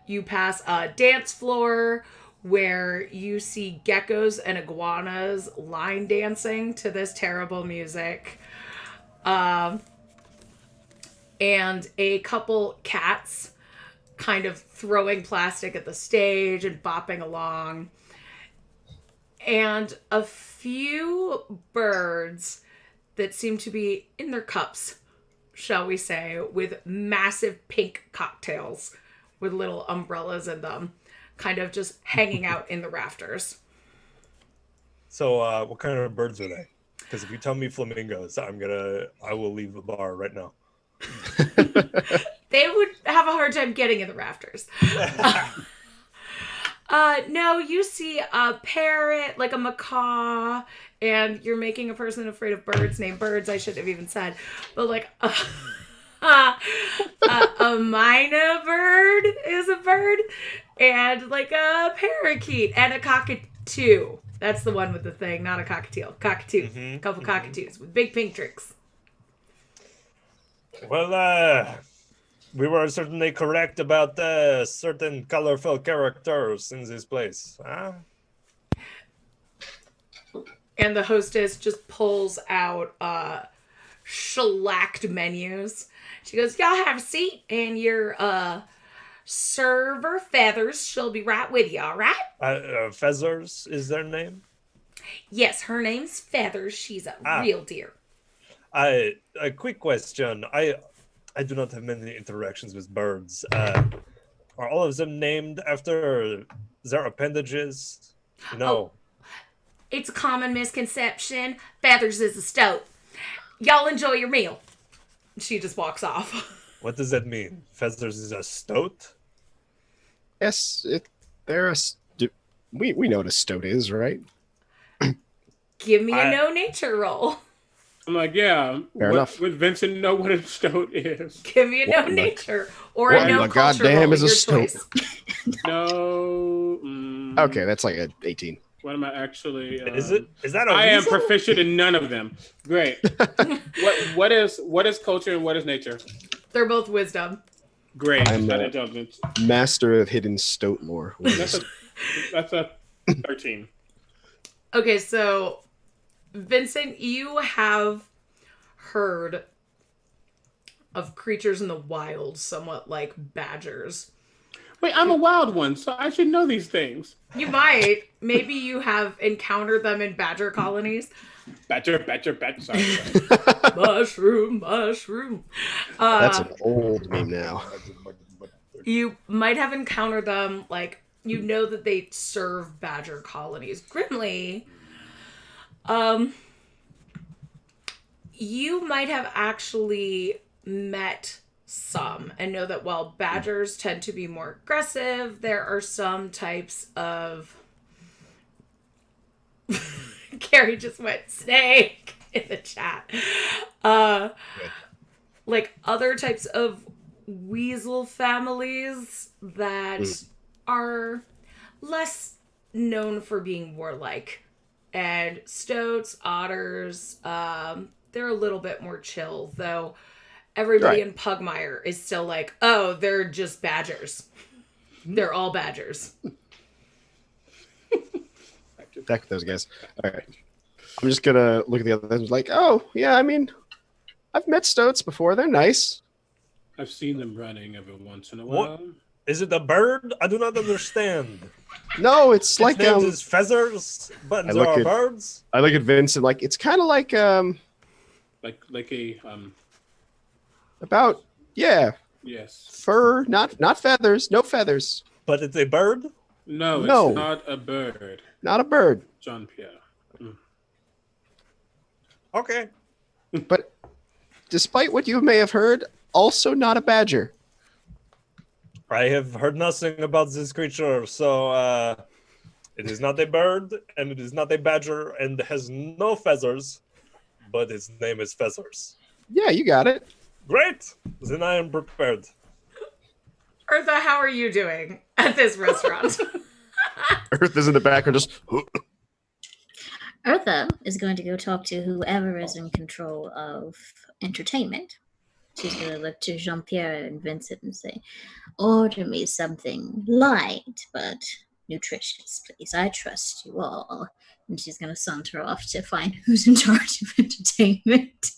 S2: You pass a dance floor where you see geckos and iguanas line dancing to this terrible music. And a couple cats kind of throwing plastic at the stage and bopping along. And a few birds that seem to be in their cups, shall we say, with massive pink cocktails with little umbrellas in them, kind of just hanging out in the rafters.
S4: So, what kind of birds are they? Because if you tell me flamingos, I will leave the bar right now.
S2: They would have a hard time getting in the rafters. No, you see a parrot, like a macaw, and you're making a person afraid of birds named Birds, I shouldn't have even said. But like a myna bird is a bird, and like a parakeet and a cockatoo. That's the one with the thing, not a cockatiel. Cockatoo. A couple cockatoos with big pink tricks.
S4: Well, we were certainly correct about certain colorful characters in this place. Huh?
S2: And the hostess just pulls out shellacked menus. She goes, "Y'all have a seat, and your server Feathers, she'll be right with you, all right?"
S4: Feathers is their name?
S2: Yes, her name's Feathers. She's a real dear.
S4: A quick question. I do not have many interactions with birds. Are all of them named after their appendages? No.
S2: It's a common misconception. Feathers is a stoat. Y'all enjoy your meal. She just walks off.
S4: What does that mean? Feathers is a stoat?
S3: Yes, they're we know what a stoat is, right?
S2: Give me a no nature roll.
S1: I'm like, yeah.
S6: Fair enough.
S1: Would Vincent know what a stoat is?
S2: Give me a no
S6: What
S2: nature or
S6: what
S2: a
S6: in
S2: no
S6: the
S2: culture
S6: goddamn
S2: roll.
S6: is a
S2: Your
S6: stoat?
S2: choice.
S1: No.
S6: Okay, that's like an 18.
S1: What am I actually?
S4: Is that a
S1: I am
S4: weasel?
S1: proficient in none of them. Great. what is culture and what is nature?
S2: They're both wisdom.
S1: Great.
S6: I'm
S1: Not intelligence.
S6: Master of hidden stoat lore.
S1: That's a 13.
S2: Okay, so Vincent, you have heard of creatures in the wild, somewhat like badgers.
S1: Wait, I'm a wild one, so I should know these things.
S2: You might. Maybe you have encountered them in badger colonies.
S1: Badger. Sorry.
S2: Mushroom.
S6: That's an old meme now.
S2: You might have encountered them, like, you know that they serve badger colonies. Grimly, you might have actually met some and know that while badgers tend to be more aggressive, there are some types of... Carrie just went snake in the chat. Like other types of weasel families that are less known for being warlike. And stoats, otters, they're a little bit more chill, though everybody in Pugmire is still like, oh, they're just badgers. They're all badgers.
S6: Back with those guys. All right. I'm just going to look at the others like, oh, yeah, I mean, I've met stoats before. They're nice.
S1: I've seen them running every once in a
S4: What?
S1: while.
S4: Is it a bird? I do not understand.
S6: No, it's
S4: Its
S6: like
S4: names is feathers, but
S6: I
S4: there
S6: look
S4: are
S6: at-
S4: birds.
S6: I look at Vincent like it's kind of like
S1: Like a
S6: about
S1: yes.
S6: fur, not feathers, no feathers,
S4: But it's a bird?
S1: No,
S6: No.
S1: it's not a bird.
S6: not a bird.
S1: Jean Pierre.
S4: Okay.
S6: But despite what you may have heard, also not a badger.
S4: I have heard nothing about this creature, so it is not a bird, and it is not a badger, and has no feathers, but its name is Feathers.
S6: Yeah, you got it.
S4: Great! Then I am prepared.
S2: Eartha, how are you doing at this restaurant?
S6: Earth is in the background, just
S5: Eartha is going to go talk to whoever is in control of entertainment. She's going to look to Jean-Pierre and Vincent and say, order me something light but nutritious, please. I trust you all. And she's going to saunter off to find who's in charge of entertainment.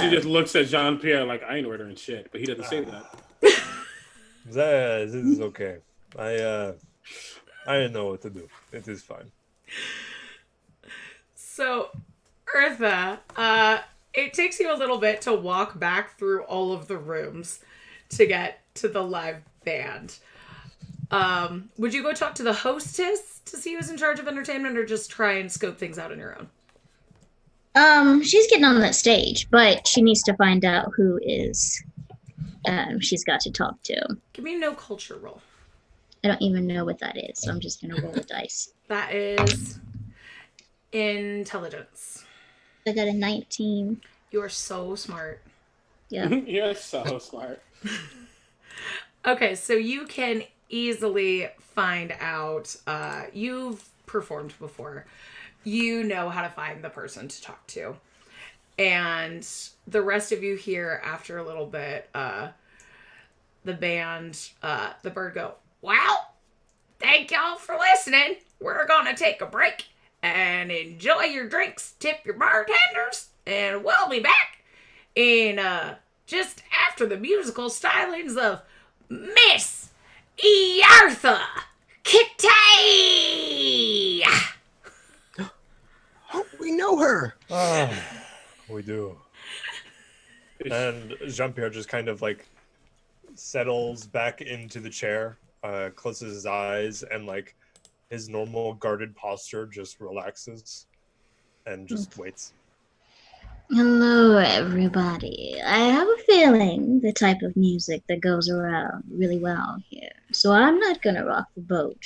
S1: She just looks at Jean Pierre like, I ain't ordering shit, but he doesn't say that.
S4: This is okay. I know what to do. It is fine.
S2: So, Eartha, it takes you a little bit to walk back through all of the rooms to get to the live band. Would you go talk to the hostess to see who's in charge of entertainment, or just try and scope things out on your own?
S5: She's getting on that stage, but she needs to find out who is she's got to talk to.
S2: Give me a no culture roll.
S5: I don't even know what that is, so I'm just going to roll the dice.
S2: That is intelligence.
S5: I got a 19.
S2: You are so smart.
S5: Yeah.
S1: You're so smart.
S2: Okay, so you can easily find out. You've performed before. You know how to find the person to talk to. And the rest of you here, after a little bit, the band, the bird go, well, thank y'all for listening. We're going to take a break and enjoy your drinks, tip your bartenders, and we'll be back in just after the musical stylings of Miss Eartha Kitty.
S6: oh, we know her.
S4: We do. And Jean-Pierre just kind of like settles back into the chair, closes his eyes, and like his normal guarded posture just relaxes and just waits.
S5: Hello, everybody. I have a feeling the type of music that goes around really well here. So I'm not going to rock the boat,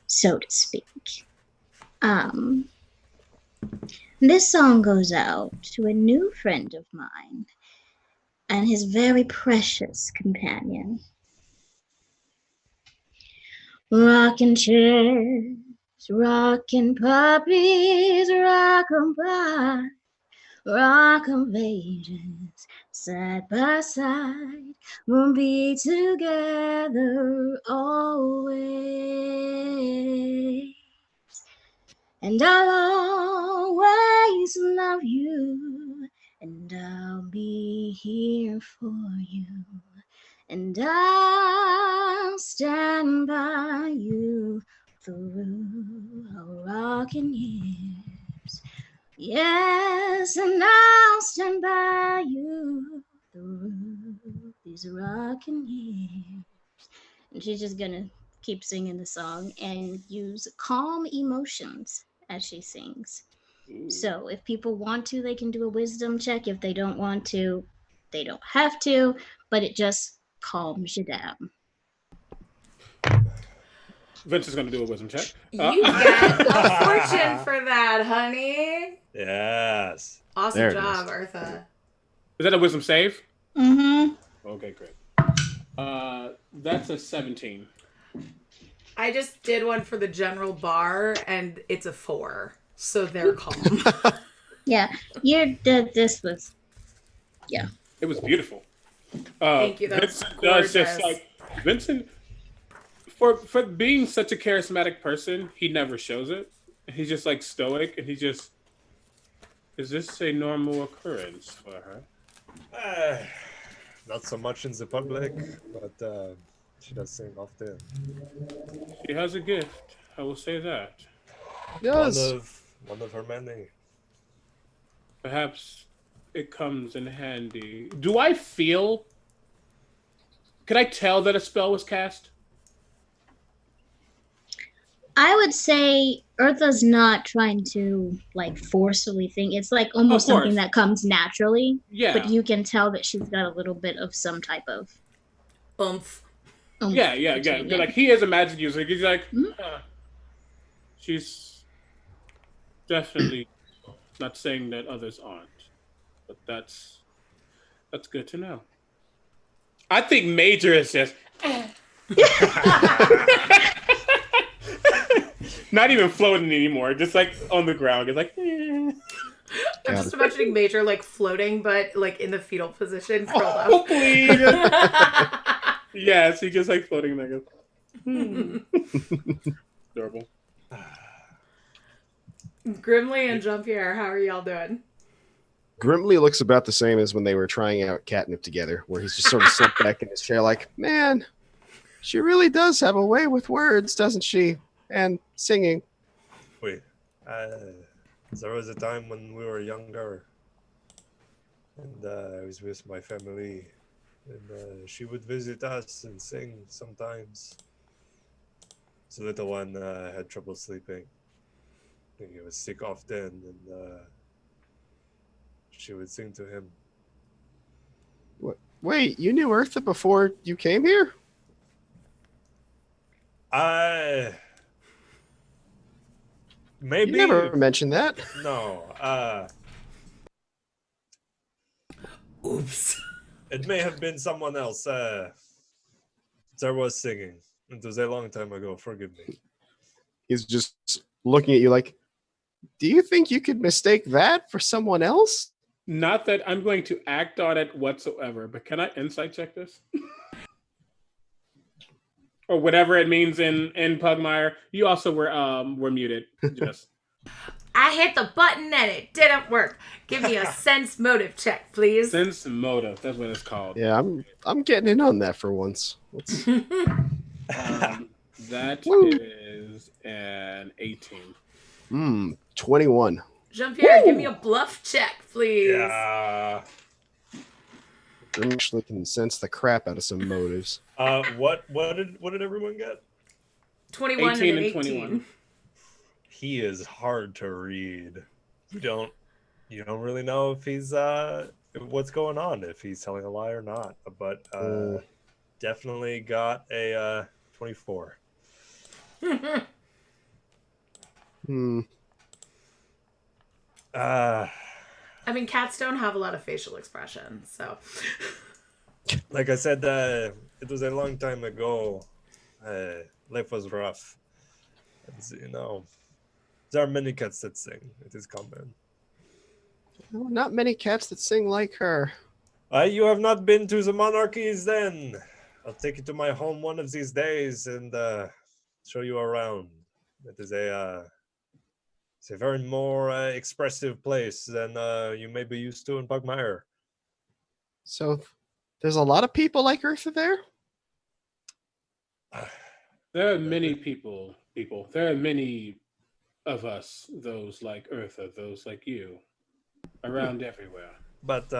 S5: so to speak. Um, this song goes out to a new friend of mine and his very precious companion. Rocking chairs, rocking puppies, rockin' by, rockin' pages, side by side, we'll be together always. And I'll always love you, and I'll be here for you. And I'll stand by you through our rocking years. Yes, and I'll stand by you through these rocking years. And she's just gonna keep singing the song and use calm emotions as she sings. So if people want to, they can do a wisdom check. If they don't want to, they don't have to, but it just calms you down.
S1: Vince is going to do a wisdom check.
S2: You get a fortune for that, honey.
S4: Yes.
S2: Awesome
S6: There it
S2: job,
S6: is.
S2: Eartha.
S1: Is that a wisdom save?
S5: Mm-hmm.
S1: Okay, great. That's a 17.
S2: I just did one for the general bar, and it's a 4. So they're calm.
S5: Yeah, this was, yeah.
S1: It was beautiful.
S2: Thank you. That's
S1: Vincent
S2: gorgeous.
S1: does just like Vincent for being such a charismatic person. He never shows it. He's just like stoic, and he just is this a normal occurrence for her?
S4: Not so much in the public, but she does sing often.
S1: She has a gift. I will say that.
S3: Yes.
S4: One of her many.
S1: Perhaps it comes in handy. Do I feel? Could I tell that a spell was cast?
S5: I would say Eartha's not trying to like forcefully think. It's like almost
S1: Of course.
S5: something that comes naturally.
S1: Yeah.
S5: But you can tell that she's got a little bit of some type of
S2: Oomph.
S1: Yeah. Like he is a magic user. He's like,
S5: Mhm.
S1: She's definitely not saying that others aren't, but that's good to know. I think Major is just not even floating anymore, just like on the ground. It's like,
S2: I'm just imagining Major like floating, but like in the fetal position, curled
S1: oh,
S2: up.
S1: please. Yes, he just like floating there. Goes, Adorable.
S2: Grimly and Jean-Pierre, how are y'all doing?
S6: Grimly looks about the same as when they were trying out catnip together, where he's just sort of slipped back in his chair like, man, she really does have a way with words, doesn't she? And singing.
S4: Wait, there was a time when we were younger, and I was with my family, and she would visit us and sing sometimes. The little one had trouble sleeping. I think he was sick often, and she would sing to him.
S3: What? Wait, you knew Eartha before you came here?
S4: Maybe.
S3: You never mentioned that.
S4: No.
S2: Oops.
S4: It may have been someone else. There was singing. It was a long time ago. Forgive me.
S6: He's just looking at you like,
S3: Do you think you could mistake that for someone else?
S1: Not that I'm going to act on it whatsoever, but can I insight check this? Or whatever it means in Pugmire. You also were muted. Just
S2: I hit the button and it didn't work. Give me a sense motive check, please.
S1: sense motive. That's what it's called.
S3: Yeah, I'm getting in on that for once. Let's...
S1: That
S3: Woo.
S1: is an 18.
S6: 21.
S2: Jean-Pierre, give me a bluff check, please.
S4: Yeah.
S6: Grim actually can sense the crap out of some motives.
S4: What did everyone get?
S2: 21
S1: 18
S2: and
S1: and
S2: 18.
S1: 21.
S4: He is hard to read. You don't really know if he's what's going on, if he's telling a lie or not. But definitely got a 24.
S6: Hmm.
S4: Uh,
S2: I mean, cats don't have a lot of facial expression, so.
S4: like I said, it was a long time ago. Life was rough. There are many cats that sing. It is common.
S6: Well, not many cats that sing like her.
S4: You have not been to the monarchies then. I'll take you to my home one of these days and show you around. It is it's a very more expressive place than you may be used to in Pugmire.
S6: So there's a lot of people like Eartha there?
S1: There are many people. There are many of us, those like Eartha, those like you, around everywhere.
S4: But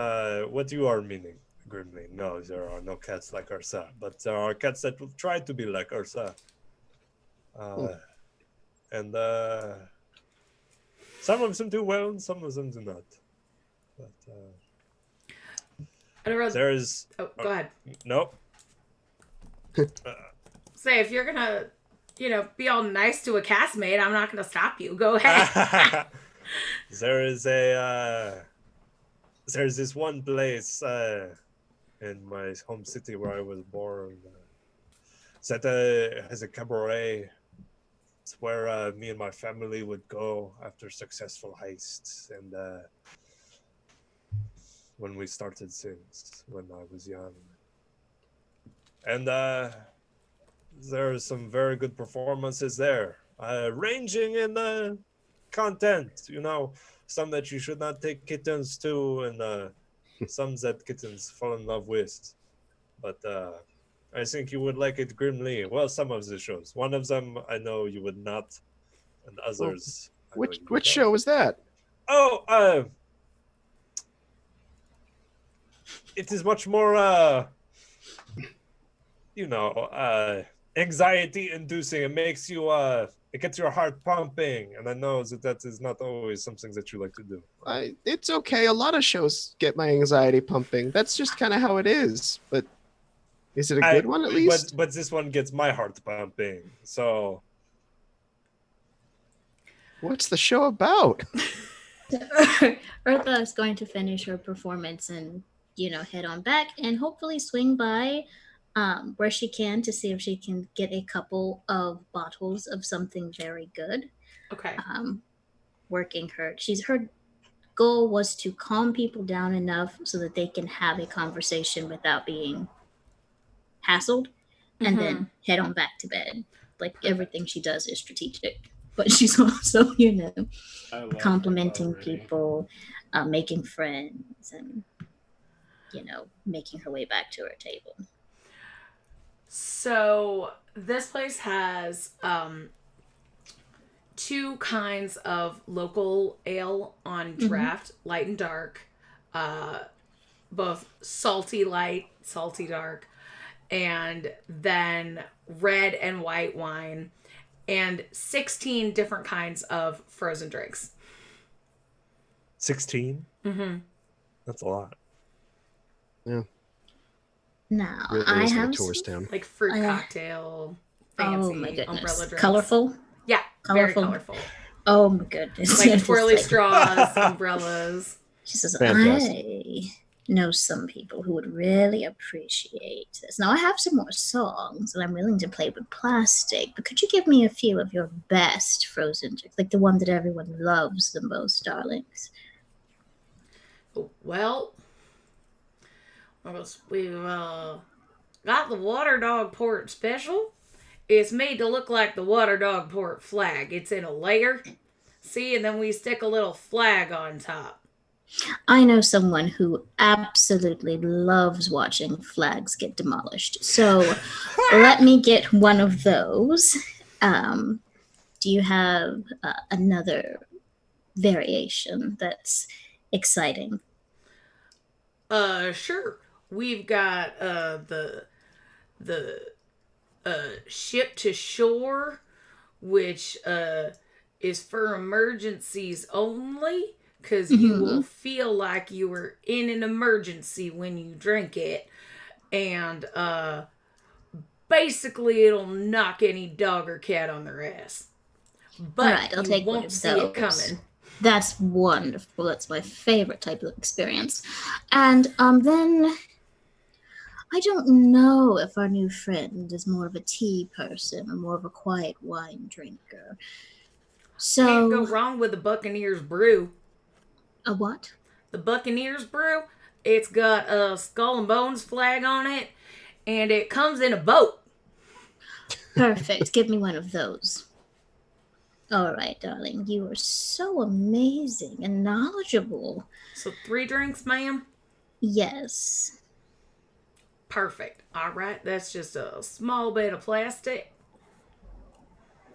S4: what you are meaning, Grimly? No, there are no cats like Ursa, but there are cats that will try to be like Ursa. And some of them do well, and some of them do not. But there is.
S2: Oh, go ahead.
S4: Nope.
S2: Say, if you're gonna, be all nice to a castmate, I'm not gonna stop you. Go ahead.
S4: There's this one place in my home city where I was born that has a cabaret. It's where me and my family would go after successful heists, and when we started things when I was young. And there are some very good performances there, ranging in content, some that you should not take kittens to, and some that kittens fall in love with. But I think you would like it grimly. Well, some of the shows. One of them I know you would not, and others.
S6: Which show was that?
S4: Oh, it is much more, anxiety-inducing. It makes you, it gets your heart pumping, and I know that is not always something that you like to do.
S6: It's okay. A lot of shows get my anxiety pumping. That's just kind of how it is. But is it a good one at least?
S4: But this one gets my heart pumping. So,
S6: what's the show about?
S5: Eartha is going to finish her performance and head on back and hopefully swing by where she can to see if she can get a couple of bottles of something very good.
S2: Okay.
S5: Her goal was to calm people down enough so that they can have a conversation without being hassled, and then head on back to bed. Like everything she does is strategic, but she's also complimenting people, making friends, and making her way back to her table.
S2: So this place has two kinds of local ale on draft, light and dark, both salty light, salty dark, and then red and white wine, and 16 different kinds of frozen drinks.
S4: 16?
S2: Mm-hmm.
S4: That's a lot.
S6: Yeah.
S5: Now,
S6: Really
S5: I have
S6: tourist town.
S2: Like fruit cocktail, fancy,
S5: oh my goodness,
S2: umbrella drinks.
S5: Colorful?
S2: Yeah,
S5: colorful.
S2: Very colorful.
S5: Oh my goodness.
S2: Like twirly straws, umbrellas.
S5: She says,
S6: Fantastic.
S5: I know some people who would really appreciate this. Now, I have some more songs that I'm willing to play with plastic, but could you give me a few of your best frozen drinks? Like the one that everyone loves the most, darlings.
S2: Well, we've got the Water Dog Port Special. It's made to look like the Water Dog Port flag. It's in a layer. See, and then we stick a little flag on top.
S5: I know someone who absolutely loves watching flags get demolished. So let me get one of those. Do you have another variation that's exciting?
S2: Sure. We've got the ship to shore, which is for emergencies only, because you will feel like you were in an emergency when you drink it, and basically it'll knock any dog or cat on their ass. but
S5: Alright, I'll
S2: you
S5: take one
S2: won't
S5: of
S2: see it
S5: those.
S2: coming.
S5: That's wonderful. That's my favorite type of experience. And then I don't know if our new friend is more of a tea person or more of a quiet wine drinker.
S2: Can't go
S5: So,
S2: wrong with the Buccaneers brew.
S5: a what?
S2: The Buccaneers brew, it's got a Skull and Bones flag on it, and it comes in a boat.
S5: Perfect. Give me one of those. All right, darling. You are so amazing and knowledgeable.
S2: So 3 drinks, ma'am?
S5: Yes.
S2: Perfect. All right, that's just a small bit of plastic.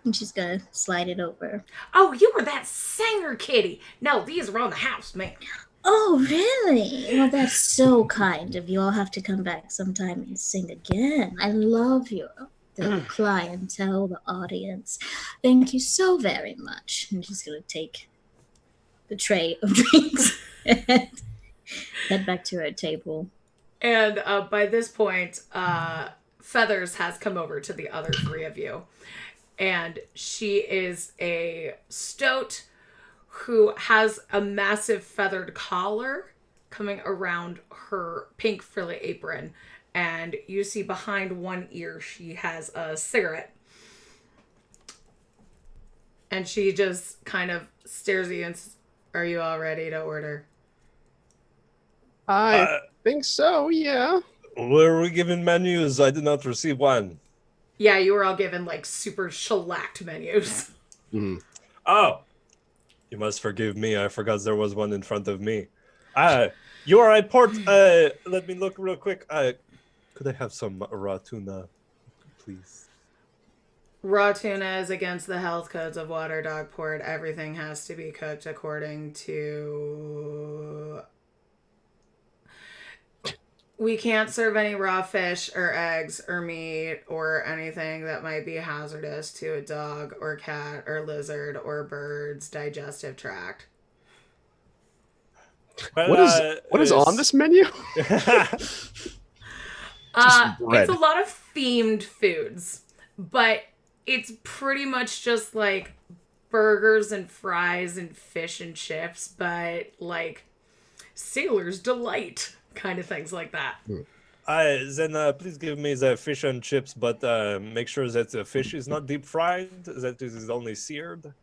S5: And she's gonna slide it over.
S2: Oh, you were that singer, kitty. No, these are on the house, ma'am.
S5: Oh, really? Well, that's so kind of you. I'll have to come back sometime and sing again. I love the clientele, the audience. Thank you so very much. And she's gonna take the tray of drinks and head back to her table.
S2: And by this point, Feathers has come over to the other 3 of you. And she is a stoat who has a massive feathered collar coming around her pink frilly apron. And you see behind one ear, she has a cigarette. And she just kind of stares at you and says, "Are you all ready to order?"
S3: I think so, yeah.
S4: Were we given menus? I did not receive one.
S2: Yeah, you were all given like super shellacked menus.
S4: Oh, you must forgive me. I forgot there was one in front of me. You are right, Port. Let me look real quick. Could I have some raw tuna, please?
S2: Raw tuna is against the health codes of Water Dog Port. Everything has to be cooked according to... We can't serve any raw fish or eggs or meat or anything that might be hazardous to a dog or cat or lizard or bird's digestive tract.
S4: Well,
S3: What is on this menu?
S2: It's
S3: bread.
S2: a lot of themed foods, but it's pretty much just like burgers and fries and fish and chips, but like sailor's delight kind of things like that.
S4: Then please give me the fish and chips, but make sure that the fish is not deep fried, that it is only seared.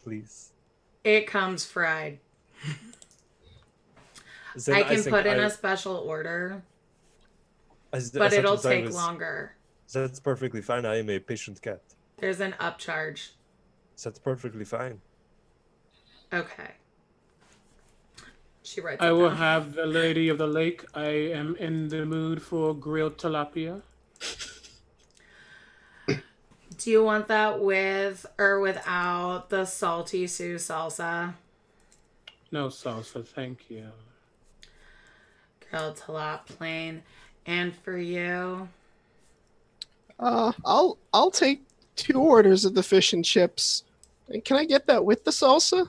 S4: Please.
S2: It comes fried.
S4: Then
S2: I can
S4: think
S2: put in a special order,
S4: as
S2: but
S4: such
S2: it'll
S4: as I
S2: take
S4: was-
S2: longer.
S4: That's perfectly fine. I am a patient cat.
S2: There's an upcharge.
S4: That's perfectly fine.
S2: Okay. She writes
S1: I
S2: it
S1: will
S2: down.
S1: have the Lady of the Lake. I am in the mood for grilled tilapia.
S2: Do you want that with or without the salty Sue salsa?
S1: No salsa, thank you.
S2: Grilled tilapia plain. And for you?
S3: I'll take 2 orders of the fish and chips. And can I get that with the salsa?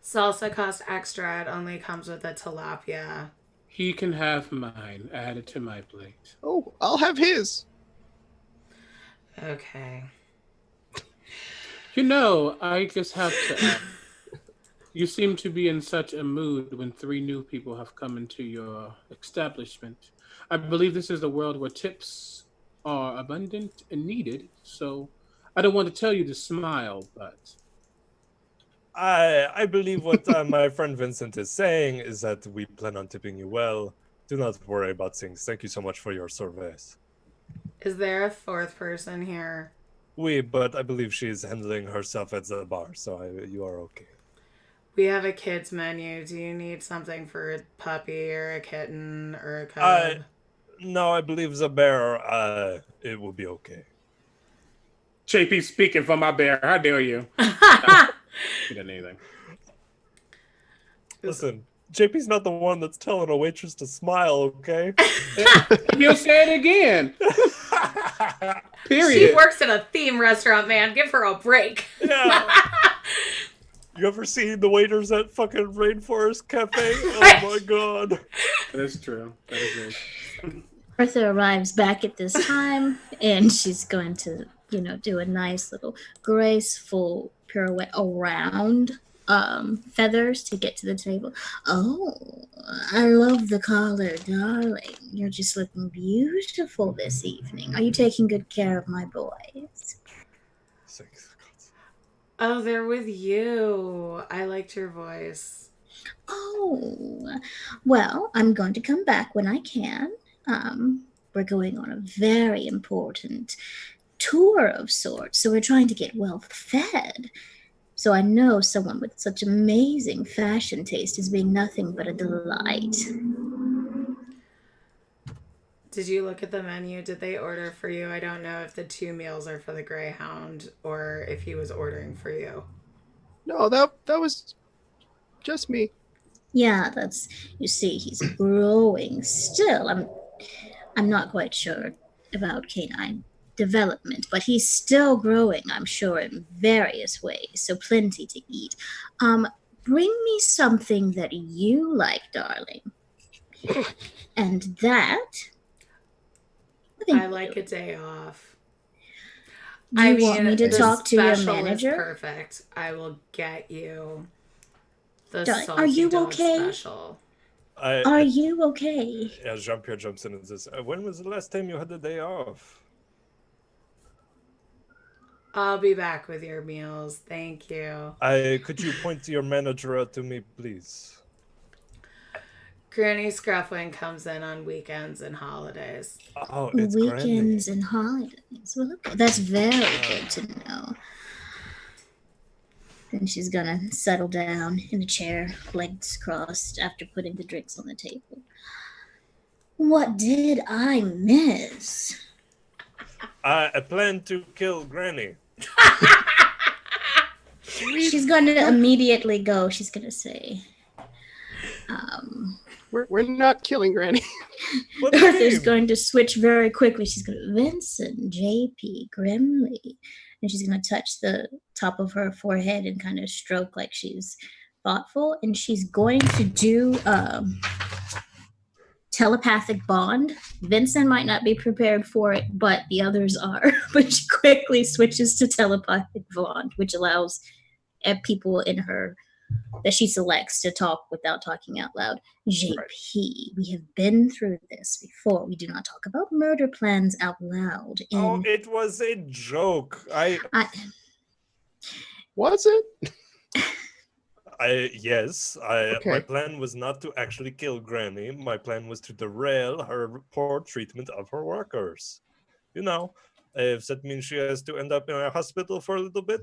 S2: Salsa costs extra. It only comes with the tilapia.
S1: He can have mine added to my plate.
S3: Oh, I'll have his.
S2: Okay.
S1: You know, I just have to ask. You seem to be in such a mood when 3 new people have come into your establishment. I believe this is a world where tips are abundant and needed, so I don't want to tell you to smile, but
S4: I believe what my friend Vincent is saying is that we plan on tipping you well. Do not worry about things. Thank you so much for your service.
S2: Is there a 4th person here?
S4: But I believe she is handling herself at the bar, so you are okay.
S2: We have a kids menu. Do you need something for a puppy or a kitten or a cub?
S4: No, I believe the bear, it will be okay.
S1: JP speaking for my bear. How dare you? She didn't anything.
S4: Listen, JP's not the one that's telling a waitress to smile, okay?
S1: You'll say it again.
S2: She
S1: Period.
S2: works at a theme restaurant, man. Give her a break.
S4: Yeah. You ever seen the waiters at fucking Rainforest Cafe? Oh my god.
S1: That is true. That is very true.
S5: Bertha arrives back at this time, and she's going to do a nice little graceful pirouette around feathers to get to the table. Oh, I love the collar, darling. You're just looking beautiful this evening. Are you taking good care of my boys?
S2: Oh, they're with you. I liked your voice.
S5: Oh, well, I'm going to come back when I can. We're going on a very important tour of sorts, so we're trying to get well fed. So I know someone with such amazing fashion taste is being nothing but a delight.
S2: Did you look at the menu? Did they order for you? I don't know if the 2 meals are for the Greyhound or if he was ordering for you.
S3: No, that was just me.
S5: Yeah, you see, he's growing still. I'm not quite sure about canine development, but he's still growing, I'm sure, in various ways, so plenty to eat. Bring me something that you like, darling. And that...
S2: I like a day off.
S5: You want me to talk to your
S2: special
S5: manager?
S2: Is perfect. I will get you the
S5: Darling,
S2: salty
S5: are you
S2: dog
S5: okay?
S2: special.
S5: Are you okay?
S4: Yeah, Jean-Pierre jumps in and says, when was the last time you had a day off?
S2: I'll be back with your meals. Thank you.
S4: Could you point your manager out to me, please?
S2: Granny Scruffwing comes in on weekends and holidays.
S4: Oh, it's
S5: Weekends
S4: Granny.
S5: and holidays. Well, okay, that's very good to know. Then she's gonna settle down in a chair, legs crossed, after putting the drinks on the table. What did I miss?
S4: I plan to kill Granny.
S5: She's gonna immediately go. She's gonna say,
S3: We're not killing Granny.
S4: What do you
S5: Arthur's
S4: mean?
S5: going to switch very quickly. She's going to, Vincent, JP, Grimly. And she's going to touch the top of her forehead and kind of stroke like she's thoughtful. And she's going to do telepathic bond. Vincent might not be prepared for it, but the others are. But she quickly switches to telepathic bond, which allows people in her that she selects to talk without talking out loud. JP, we have been through this before. We do not talk about murder plans out loud.
S4: Oh, it was a joke.
S3: Was it?
S4: Yes.
S3: Okay.
S4: My plan was not to actually kill Granny. My plan was to derail her poor treatment of her workers. You know, if that means she has to end up in a hospital for a little bit,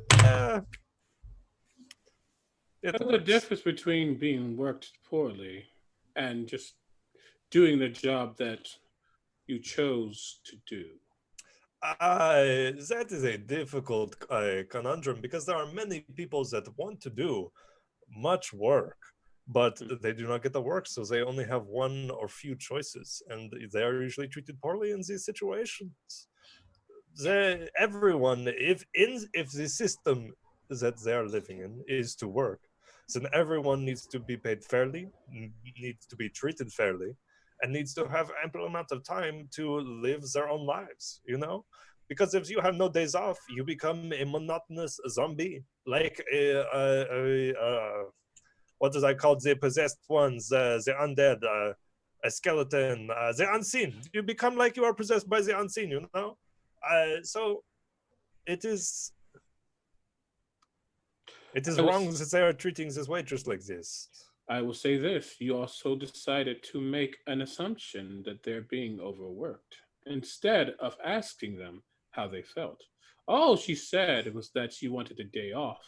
S1: There's a difference between being worked poorly and just doing the job that you chose to do.
S4: That is a difficult conundrum because there are many people that want to do much work, but they do not get the work, so they only have one or few choices, and they are usually treated poorly in these situations. Everyone, if the system that they are living in is to work, then everyone needs to be paid fairly, needs to be treated fairly, and needs to have ample amount of time to live their own lives, you know? Because if you have no days off, you become a monotonous zombie, like what is I call the possessed ones, the undead, a skeleton, the unseen. You become like you are possessed by the unseen, you know? So it is wrong that they are treating this waitress like this.
S1: I will say this. You also decided to make an assumption that they're being overworked instead of asking them how they felt. All she said was that she wanted a day off.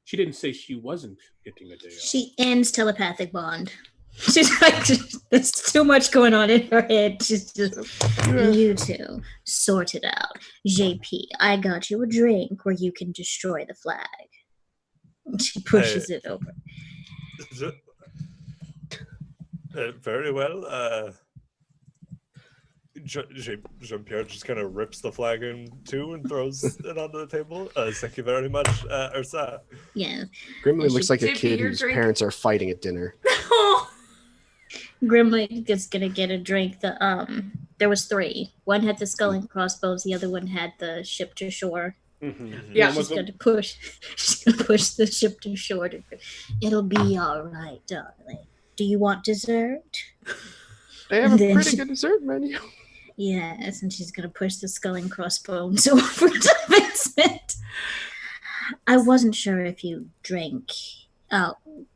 S1: She didn't say she wasn't getting a day off.
S5: She ends telepathic bond. She's like, there's too much going on in her head. She's just, you two, sort it out. JP, I got you a drink where you can destroy the flag. She pushes it over.
S4: Very well. Jean-Pierre just kind of rips the flag in two and throws it onto the table. Thank you very much, Ursa.
S5: Yeah.
S6: Grimly looks like a
S2: JP,
S6: kid
S2: your
S6: whose
S2: drink.
S6: parents are fighting at dinner.
S5: Grimly is gonna get a drink. The There was 3. One had the skull and crossbones. The other one had the ship to shore.
S1: Mm-hmm.
S2: Yeah.
S5: She's going to push. She's going to push the ship to shore. It'll be all right, darling. Do you want dessert?
S3: They have a
S5: Then
S3: pretty
S5: she-
S3: good dessert menu.
S5: Yes, and she's going to push the skull and crossbones over to Vincent. I wasn't sure if you drink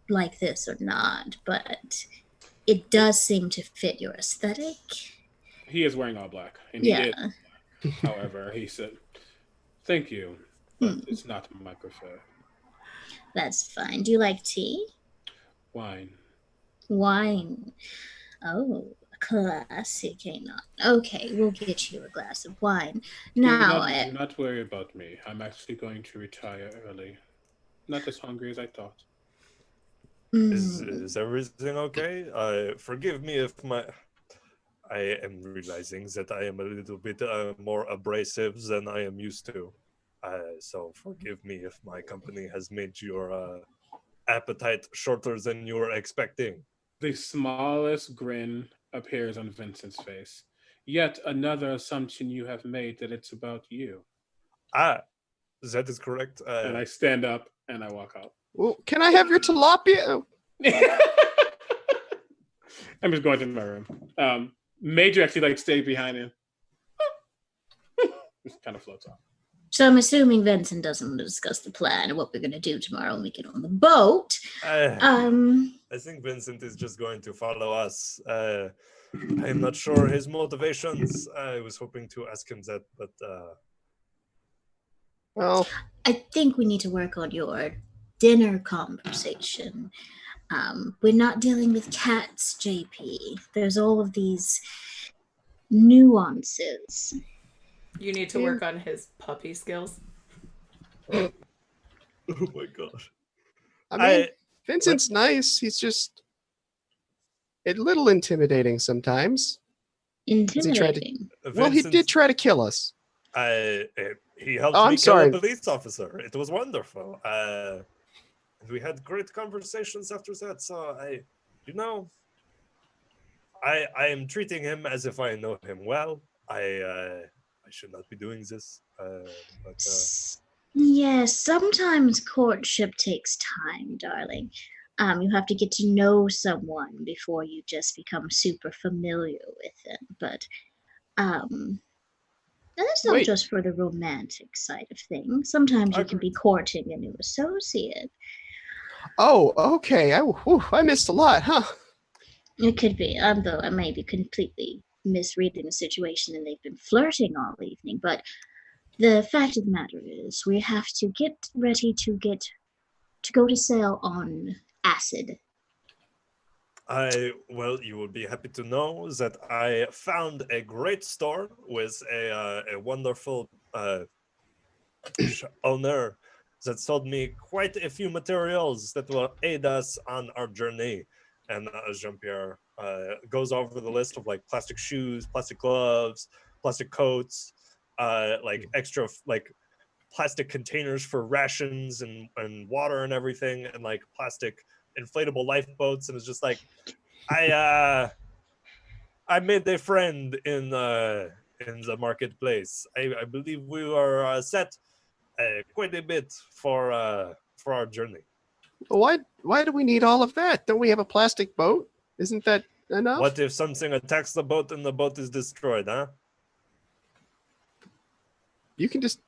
S5: like this or not, but it does seem to fit your aesthetic.
S1: He is wearing all black, and
S5: Yeah.
S1: he is. However, he said, "Thank you, but it's not my preferred
S5: That's fine. Do you like tea?
S1: wine."
S5: Wine. Oh, classic, not. Okay, we'll get you a glass of wine. Now,
S1: Do not worry about me. I'm actually going to retire early. Not as hungry as I thought.
S4: Is everything okay? Forgive me if I am realizing that I am a little bit more abrasive than I am used to. So forgive me if my company has made your appetite shorter than you were expecting.
S1: The smallest grin appears on Vincent's face. Yet another assumption you have made that it's about you.
S4: That is correct.
S1: And I stand up and I walk out.
S3: Well, can I have your tilapia?
S1: I'm just going to my room. Major actually stayed behind him. Just kind of floats off.
S5: so I'm assuming Vincent doesn't want to discuss the plan and what we're going to do tomorrow when we get on the boat.
S4: I think Vincent is just going to follow us. I'm not sure his motivations. I was hoping to ask him that, but
S3: Well,
S5: I think we need to work on your dinner conversation. We're not dealing with cats, JP. There's all of these nuances.
S2: You need to work on his puppy skills.
S4: oh my gosh.
S3: I mean, Vincent's nice. He's just a little intimidating sometimes.
S5: Intimidating.
S3: Well, he did try to kill us.
S4: He helped
S3: Oh,
S4: me
S3: I'm
S4: kill
S3: sorry.
S4: a police officer. It was wonderful. And we had great conversations after that. So I am treating him as if I know him well. I should not be doing this.
S5: Yes, sometimes courtship takes time, darling. You have to get to know someone before you just become super familiar with them. But that's not
S3: Wait.
S5: just for the romantic side of things. Sometimes you can be courting a new associate.
S3: Oh, okay. I missed a lot, huh?
S5: It could be, though I may be completely misreading the situation and they've been flirting all evening. But the fact of the matter is, we have to get ready to go to sail on acid.
S4: Well, you will be happy to know that I found a great store with a wonderful owner that sold me quite a few materials that will aid us on our journey. And Jean-Pierre goes over the list of plastic shoes, plastic gloves, plastic coats, extra plastic containers for rations and water and everything, and plastic inflatable lifeboats. And it's just I made a friend in the marketplace. I believe we are set quite a bit for our journey.
S3: Why do we need all of that? Don't we have a plastic boat? Isn't that enough?
S4: What if something attacks the boat and the boat is destroyed, huh?
S3: You can just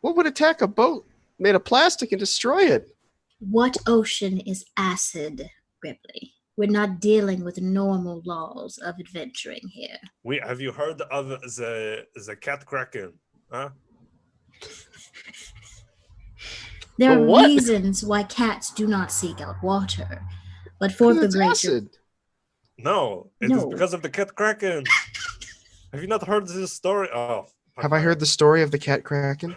S3: what would attack a boat made of plastic and destroy it?
S5: What ocean is acid, Ripley? We're not dealing with normal laws of adventuring here.
S4: Have you heard of the cat kraken? Huh?
S5: There are
S3: What?
S5: reasons why cats do not seek out water, but for the
S3: It's
S5: greater
S3: acid.
S4: No, it is
S5: No.
S4: because of the cat kraken. Have you not heard this story? Oh,
S3: Have I heard the story of the cat kraken?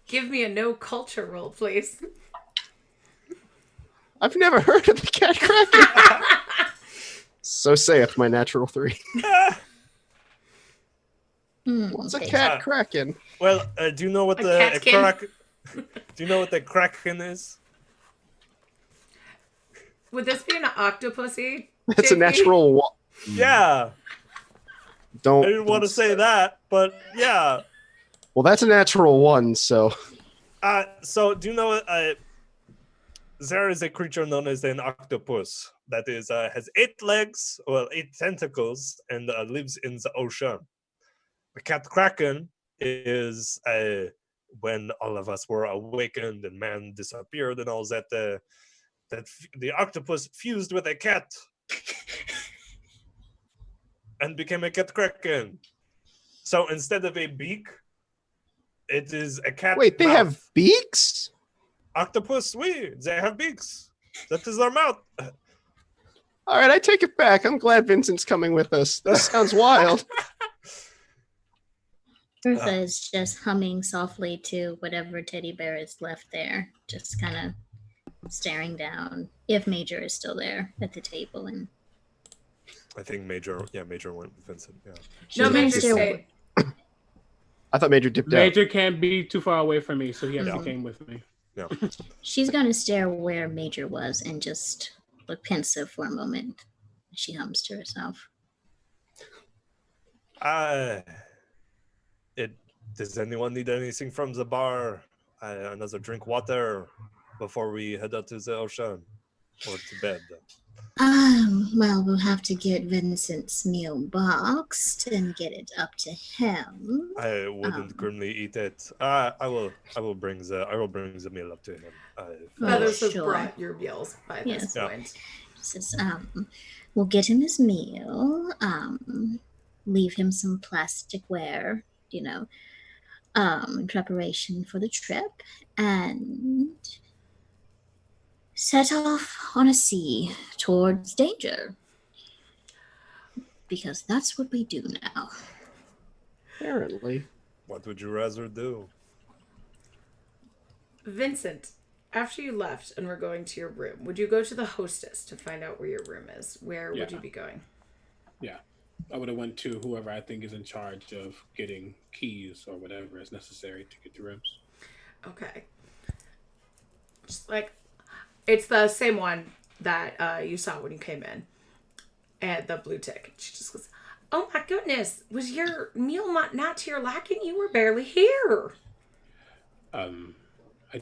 S2: Give me a no culture roll, please.
S3: I've never heard of the cat kraken. So saith my natural 3. What's a
S5: okay.
S3: cat kraken?
S4: Well, do you know what
S2: A
S4: the
S2: catkin?
S4: kraken? Do you know what the kraken is?
S2: Would this be an octopussy?
S3: That's a
S2: JP?
S3: natural.
S4: Yeah.
S6: Don't.
S4: I didn't want to say that, but yeah.
S6: Well, that's a natural one. So
S4: So do you know there is a creature known as an octopus that is has 8 legs, well, 8 tentacles, and lives in the ocean. The cat kraken is when all of us were awakened and man disappeared and all that. The octopus fused with a cat and became a cat kraken. So instead of a beak, it is a cat.
S6: wait, they
S4: mouth.
S6: have beaks?
S4: Octopus, they have beaks. That is their mouth.
S6: All right, I take it back. I'm glad Vincent's coming with us. This sounds wild.
S5: Bertha is just humming softly to whatever teddy bear is left there, just kind of staring down. If Major is still there at the table, and
S4: I think Major went with Vincent. Yeah.
S2: No,
S5: She's
S2: Major
S5: still-
S2: stayed.
S6: I thought Major dipped out.
S1: Major can't be too far away from me, so he actually
S5: Yeah.
S1: came with me.
S4: Yeah.
S5: she's gonna stare where Major was and just look pensive for a moment. She hums to herself.
S4: Does anyone need anything from the bar? Another drink, water, before we head out to the ocean or to bed.
S5: Well, we'll have to get Vincent's meal boxed and get it up to him.
S4: I wouldn't grimly eat it. I will bring the meal up to him.
S2: Feathers has
S5: Sure.
S2: brought your meals by
S5: Yes.
S2: this point.
S5: Says, we'll get him his meal, leave him some plasticware, in preparation for the trip, and set off on a sea towards danger. Because that's what we do now.
S6: Apparently.
S4: What would you rather do?
S2: Vincent, after you left and were going to your room, would you go to the hostess to find out where your room is? Where would
S1: Yeah.
S2: you be going?
S1: Yeah. I would have went to whoever I think is in charge of getting keys or whatever is necessary to get to rooms.
S2: Okay. Just like, it's the same one that you saw when you came in. At the blue tick. She just goes, "Oh my goodness, was your meal not to your liking? You were barely here."
S1: I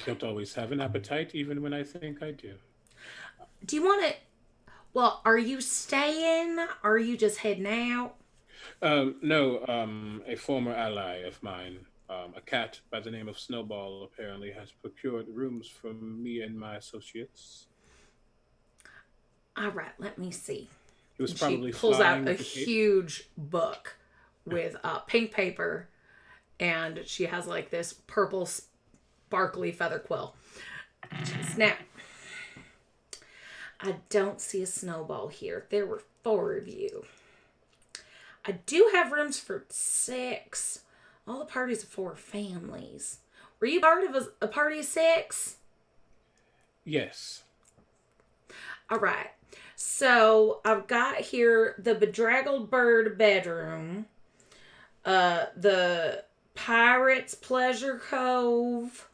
S1: don't always have an appetite, even when I think I do.
S2: Do you want to? Well, are you staying? Or are you just heading out?
S1: No, a former ally of mine, a cat by the name of Snowball, apparently has procured rooms for me and my associates.
S2: All right, let me see.
S1: He was
S2: And
S1: probably
S2: she pulls
S1: flying
S2: out a
S1: with the cape.
S2: huge book with pink paper, and she has like this purple sparkly feather quill. Snap. I don't see a Snowball here. There were 4 of you. I do have rooms for 6. All the parties are 4 families. Were you part of a party of 6?
S1: Yes.
S2: All right. So I've got here the Bedraggled Bird bedroom, the Pirate's Pleasure Cove,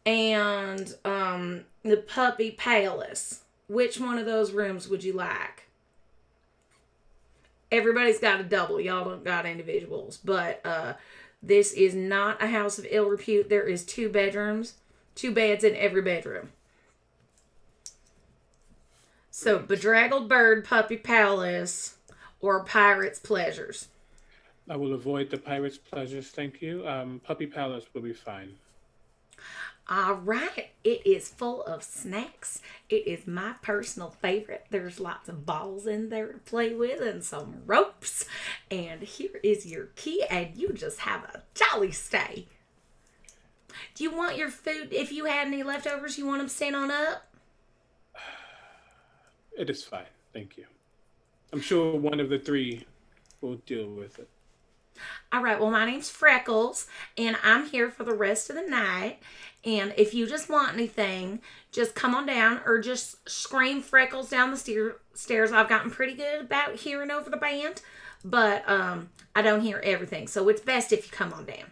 S2: and the Puppy Palace. Which one of those rooms would you like? Everybody's got a double. Y'all don't got individuals. But this is not a house of ill repute. There is 2 bedrooms, 2 beds in every bedroom. So, Bedraggled Bird, Puppy Palace, or Pirate's Pleasures.
S1: I will avoid the pirate's pleasures, thank you. Puppy Palace will be fine.
S2: All right. It is full of snacks. It is my personal favorite. There's lots of balls in there to play with and some ropes. And here is your key, and you just have a jolly stay. Do you want your food, if you had any leftovers, you want them sent on up?
S1: It is fine, thank you. I'm sure one of the 3 will deal with it.
S2: All right, well, my name's Freckles, and I'm here for the rest of the night. And if you just want anything, just come on down or just scream Freckles down the stairs. I've gotten pretty good about hearing over the band, but I don't hear everything. So it's best if you come on down.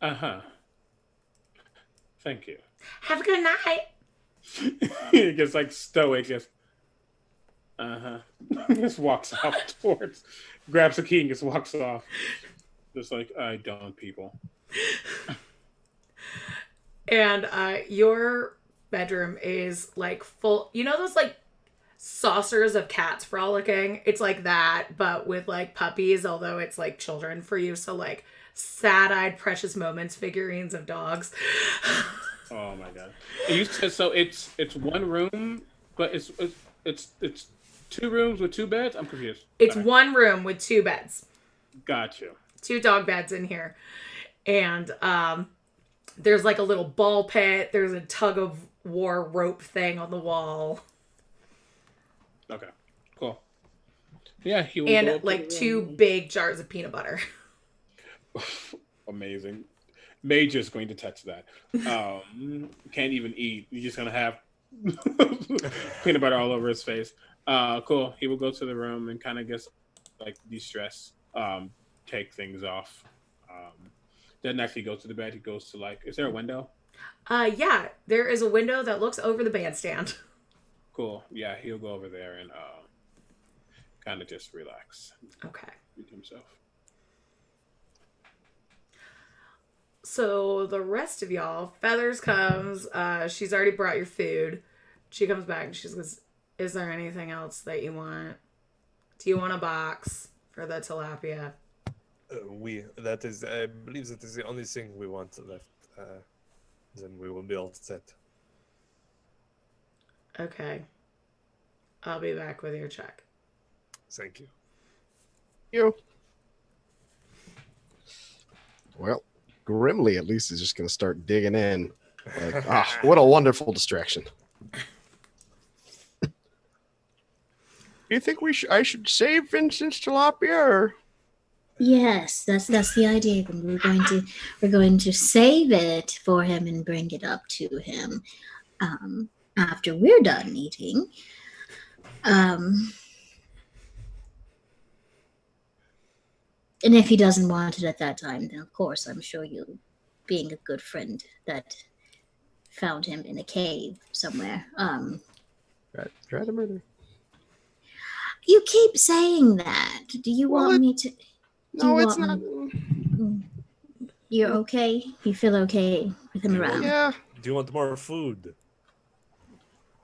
S1: Uh-huh. Thank you.
S2: Have a good night.
S1: He gets like stoic, just, Just walks off towards, grabs a key and just walks off. Just like, I don't, people.
S2: And your bedroom is like full, you know those like saucers of cats frolicking? It's like that, but with like puppies, although it's like children for you. So like sad-eyed Precious Moments figurines of dogs.
S1: Oh my god! And you said so? It's one room, but it's 2 rooms with 2 beds. I'm confused.
S2: It's
S1: Sorry.
S2: 1 room with 2 beds.
S1: Got you.
S2: 2 dog beds in here, and there's like a little ball pit. There's a tug of war rope thing on the wall.
S1: Okay, cool. Yeah, he will
S2: And
S1: go up to
S2: like
S1: the
S2: 2
S1: room.
S2: big jars of peanut butter.
S1: Amazing. Major is going to touch that. Can't even eat. You're just gonna have peanut butter all over his face. Cool. He will go to the room and kind of just like de-stress, take things off. Doesn't actually go to the bed. He goes to like, is there a window?
S2: Yeah, there is a window that looks over the bandstand.
S1: Cool. Yeah, he'll go over there and kind of just relax.
S2: Okay.
S1: With himself.
S2: So the rest of y'all, Feathers comes. She's already brought your food. She comes back and she goes, "Is there anything else that you want? Do you want a box for the tilapia?"
S4: That is, I believe that is the only thing we want left. Then we will be all set.
S2: Okay. I'll be back with your check.
S4: Thank you.
S6: You. Well, Grimly at least is just going to start digging in. Like, what a wonderful distraction. Do you think I should save Vincent's tilapia, or?
S5: Yes, that's the idea. We're going to save it for him and bring it up to him after we're done eating. And if he doesn't want it at that time, then of course I'm sure you, being a good friend that found him in a cave somewhere.
S6: Try to murder.
S5: You keep saying that. Do you want me to?
S6: No, it's not.
S5: You're okay? You feel okay with him around?
S6: Yeah.
S4: Do you want more food?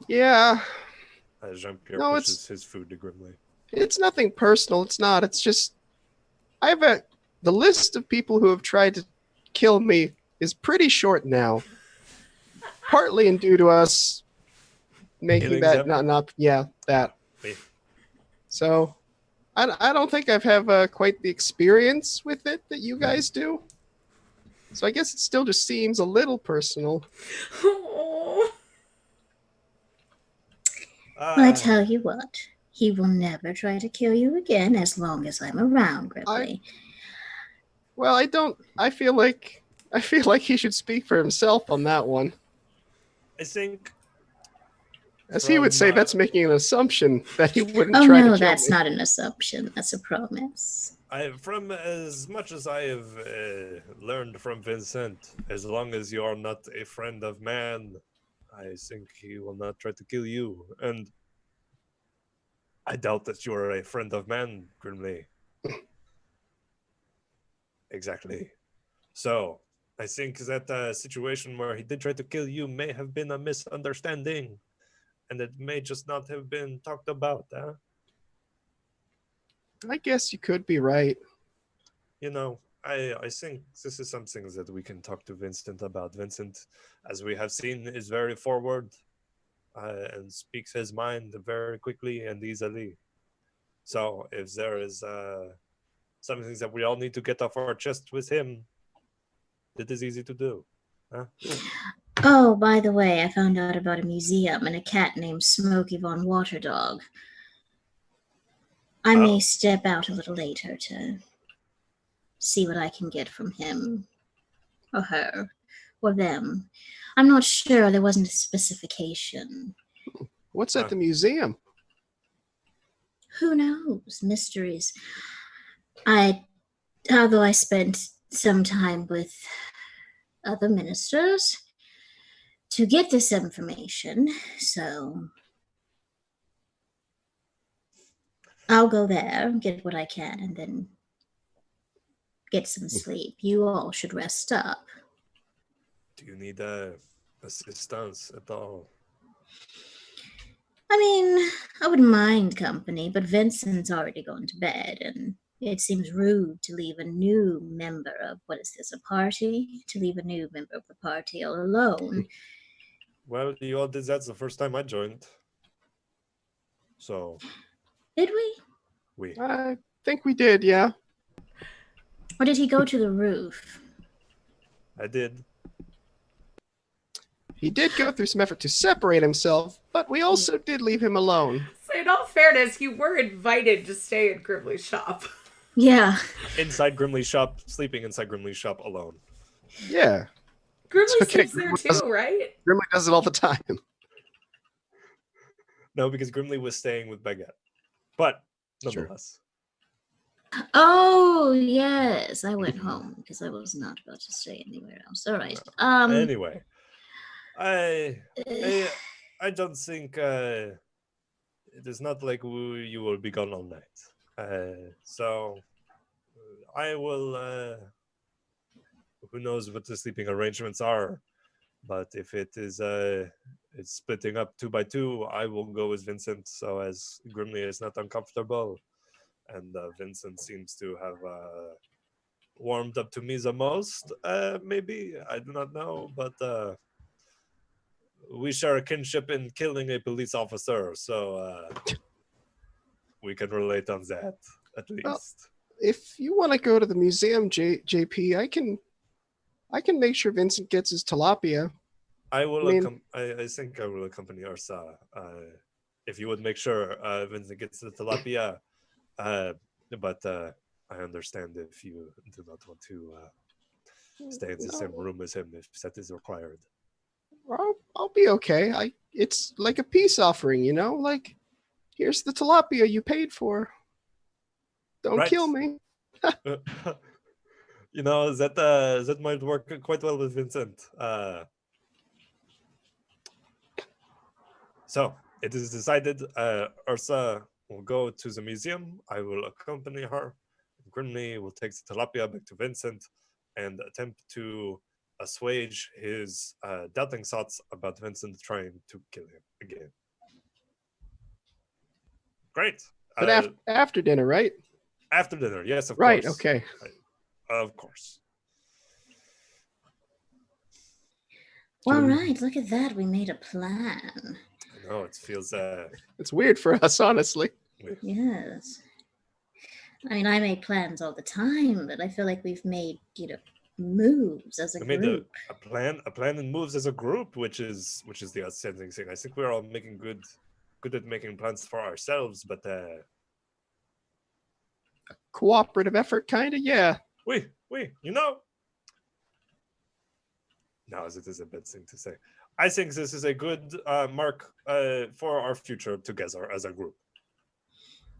S6: Yeah.
S4: Jean-Pierre
S6: No,
S4: pushes his food to Grimly.
S6: It's nothing personal. It's not. It's just the list of people who have tried to kill me is pretty short now. Partly in due to us making
S4: Killing
S6: that
S4: them?
S6: that.
S4: Wait.
S6: So I don't think I've have quite the experience with it that you guys do. So I guess it still just seems a little personal.
S2: Oh.
S5: Well, I tell you what, he will never try to kill you again as long as I'm around, Grimly.
S6: I feel like he should speak for himself on that one.
S4: I think,
S6: as he would say, that's making an assumption that he wouldn't
S5: Oh
S6: try to
S5: no,
S6: kill
S5: that's
S6: me.
S5: not an assumption. That's a promise.
S4: from as much as I have learned from Vincent, as long as you are not a friend of man, I think he will not try to kill you. And I doubt that you are a friend of man, Grimly. Exactly. So, I think that situation where he did try to kill you may have been a misunderstanding. And it may just not have been talked about, huh?
S6: I guess you could be right.
S4: You know, I think this is something that we can talk to Vincent about. Vincent, as we have seen, is very forward and speaks his mind very quickly and easily. So if there is something that we all need to get off our chest with him, it is easy to do. Huh?
S5: Oh, by the way, I found out about a museum and a cat named Smokey Von Waterdog. I may step out a little later to see what I can get from him or her or them. I'm not sure. There wasn't a specification.
S6: What's at the museum?
S5: Who knows? Mysteries. Although I spent some time with other ministers to get this information, so I'll go there, get what I can, and then get some sleep. You all should rest up.
S4: Do you need assistance at all?
S5: I mean, I wouldn't mind company, but Vincent's already gone to bed, and it seems rude to leave a new member of, what is this, a party? To leave a new member of the party all alone.
S4: Well, you all did that the first time I joined. So,
S5: Did we?
S3: I think we did, yeah.
S5: Or did he go to the roof?
S4: I did.
S3: He did go through some effort to separate himself, but we also did leave him alone.
S2: So in all fairness, you were invited to stay in Grimley's shop.
S5: Yeah.
S4: Inside Grimley's shop, sleeping inside Grimley's shop alone.
S3: Yeah.
S2: Grimley
S3: okay,
S2: sleeps there
S3: Grimley
S2: too, right?
S3: Grimley does it all the time.
S4: No, because Grimley was staying with Baguette. But,
S3: Sure.
S4: nonetheless.
S5: Oh, yes. I went home because I was not about to stay anywhere else. All right.
S4: Anyway, I don't think it is not like you will be gone all night. So I will. Who knows what the sleeping arrangements are? But if it is it's splitting up 2 by 2, I will go with Vincent. So as Grimley is not uncomfortable, and Vincent seems to have warmed up to me the most. Maybe I do not know, but we share a kinship in killing a police officer, so we can relate on that at least.
S3: Well, if you want to go to the museum, JP, I can make sure Vincent gets his tilapia.
S4: I will.
S3: I
S4: I think I will accompany Ursa. If you would make sure Vincent gets the tilapia, but I understand if you do not want to stay in the same room as him if that is required.
S3: I'll be okay. It's like a peace offering, you know? Like, here's the tilapia you paid for. Don't
S4: Right.
S3: kill me.
S4: You know, that might work quite well with Vincent. So it is decided. Ursa will go to the museum. I will accompany her. Grimley will take the tilapia back to Vincent and attempt to assuage his doubting thoughts about Vincent trying to kill him again. Great.
S3: But after dinner, right?
S4: After dinner, yes, of
S3: Right,
S4: course.
S3: okay.
S4: Of course.
S5: All right, look at that. We made a plan.
S4: I know, it feels...
S3: It's weird for us, honestly.
S5: Yes. I mean, I make plans all the time, but I feel like we've made, moves as a
S4: We made
S5: group.
S4: a plan and moves as a group, which is the outstanding thing. I think we're all making good at making plans for ourselves, but
S3: Cooperative effort, kind of, yeah.
S4: Now as it is a bad thing to say. I think this is a good mark for our future together as a group.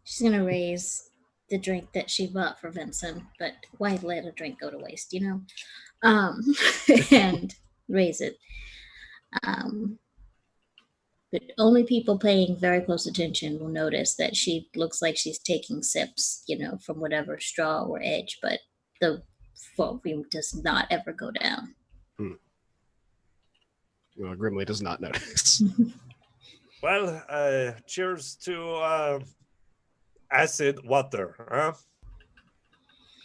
S5: She's going to raise the drink that she bought for Vincent, but why let a drink go to waste, and raise it. But only people paying very close attention will notice that she looks like she's taking sips, from whatever straw or edge, but the volume does not ever go down.
S3: Well, Grimley does not notice.
S4: Well, cheers to acid water,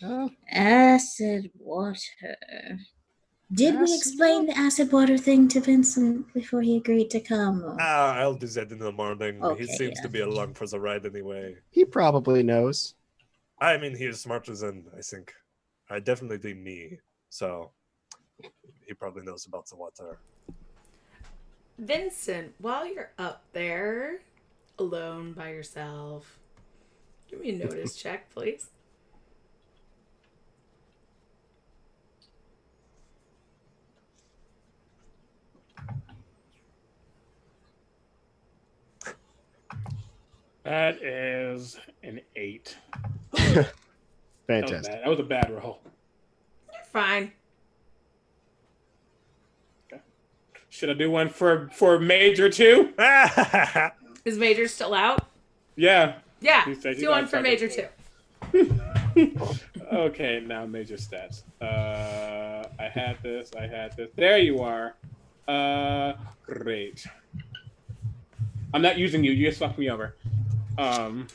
S4: huh?
S5: Acid water. Did we explain the acid water thing to Vincent before he agreed to come?
S4: I'll do that in the morning.
S5: Okay,
S4: he seems to be along for the ride anyway.
S3: He probably knows.
S4: I mean, he is smarter than, I think, definitely me. So he probably knows about the water.
S2: Vincent, while you're up there, alone by yourself, give me a notice check, please.
S1: That is an 8.
S3: Fantastic.
S1: That was a bad roll.
S2: You're fine.
S1: Should I do one for Major too?
S2: Is Major still out?
S1: Yeah.
S2: Yeah,
S1: You said you
S2: 2-1
S1: got
S2: for
S1: second
S2: Major
S1: place.
S2: 2.
S1: Okay, now major stats. I had this. There you are. Great. I'm not using you. You just fucked me over. Oh,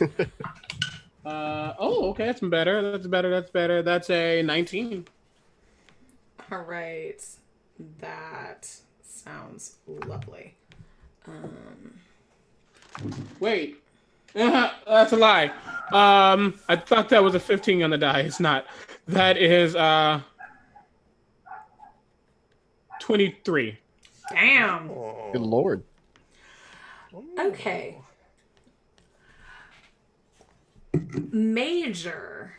S1: okay, that's better. That's better. That's a 19.
S2: All right. That sounds lovely.
S1: Wait. That's a lie. I thought that was a 15 on the die. It's not. That is 23.
S2: Damn.
S4: Oh.
S6: Good lord.
S2: Okay. Major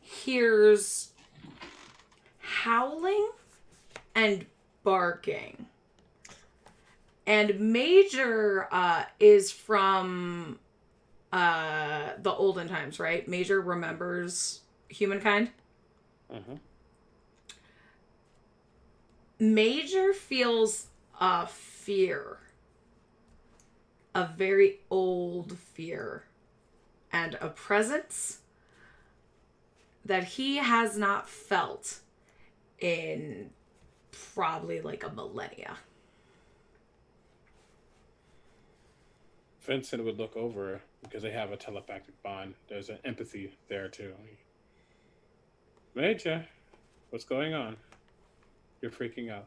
S2: hears howling and barking. And Major is from the olden times, right? Major remembers humankind.
S1: Uh-huh.
S2: Major feels a fear. A very old fear. And a presence that he has not felt in probably like a millennia.
S1: Vincent would look over because they have a telepathic bond. There's an empathy there too. Major, what's going on? You're freaking out.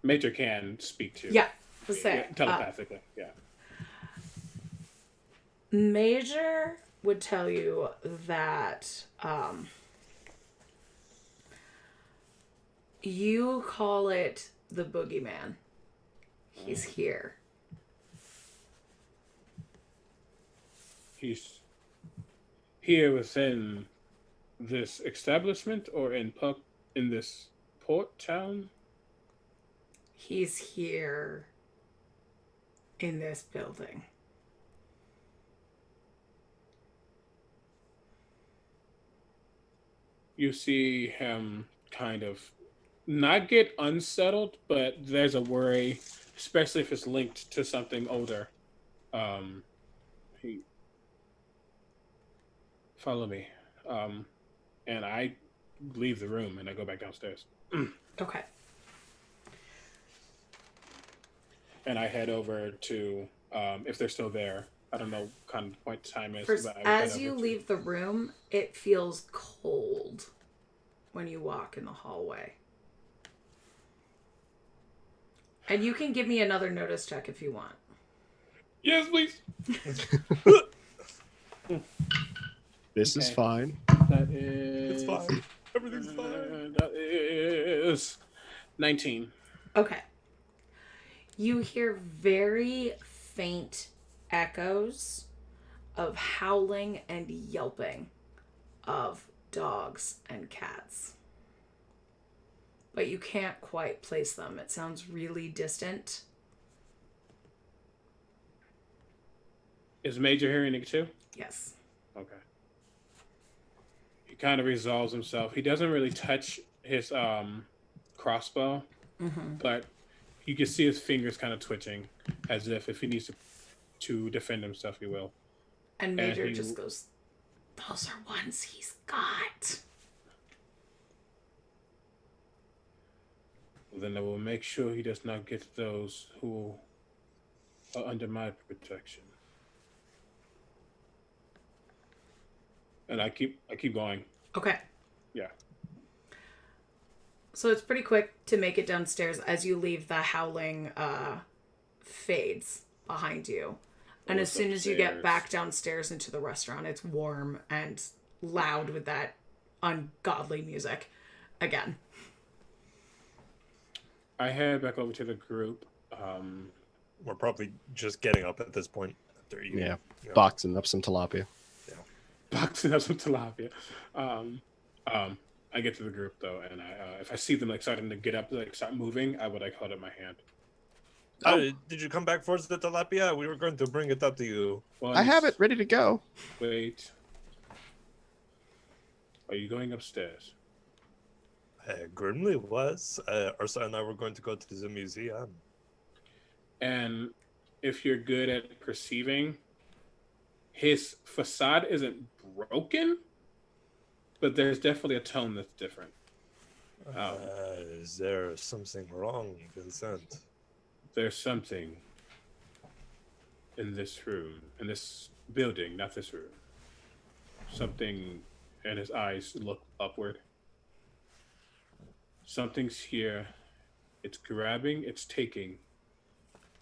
S1: Major can speak to.
S2: Yeah, let's say
S1: telepathically. Yeah.
S2: Major would tell you that you call it the boogeyman. He's here.
S1: He's here within this establishment or in this port town?
S2: He's here in this building.
S1: You see him kind of not get unsettled, but there's a worry, especially if it's linked to something older. He follow me, and I leave the room and I go back downstairs.
S2: Okay.
S1: And I head over to if they're still there. I don't know what kind of point time is.
S2: First,
S1: but I
S2: as
S1: head
S2: you
S1: over
S2: leave the room, it feels cold when you walk in the hallway. And you can give me another notice check if you want.
S1: Yes, please.
S6: This is fine.
S1: That is.
S4: It's fine. Everything's fine.
S1: That is 19.
S2: Okay. You hear very faint echoes of howling and yelping of dogs and cats. But you can't quite place them. It sounds really distant.
S1: Is Major hearing it too?
S2: Yes.
S1: Okay. He kind of resolves himself. He doesn't really touch his crossbow, but you can see his fingers kind of twitching, as if he needs to defend himself, he will.
S2: And Major just goes, "Those are ones he's got."
S1: Then I will make sure he does not get those who are under my protection. And I keep going.
S2: Okay.
S1: Yeah.
S2: So it's pretty quick to make it downstairs as you leave. The howling fades behind you. And as soon as you get back downstairs into the restaurant, it's warm and loud with that ungodly music again.
S1: I head back over to the group.
S4: We're probably just getting up at this point. After you,
S6: Yeah.
S4: you know.
S6: Boxing up some tilapia.
S1: Boxing up some tilapia. I get to the group though, and if I see them like starting to get up, like start moving, I would like hold up my hand.
S4: Did you come back for the tilapia? We were going to bring it up to you.
S6: I have it ready to go.
S1: Wait. Are you going upstairs?
S4: Grimly was. Ursa and I were going to go to the museum.
S1: And if you're good at perceiving, his facade isn't broken, but there's definitely a tone that's different.
S4: Is there something wrong, Vincent?
S1: There's something in this room, in this building, not this room. Something, and his eyes look upward. Something's here. It's grabbing, it's taking,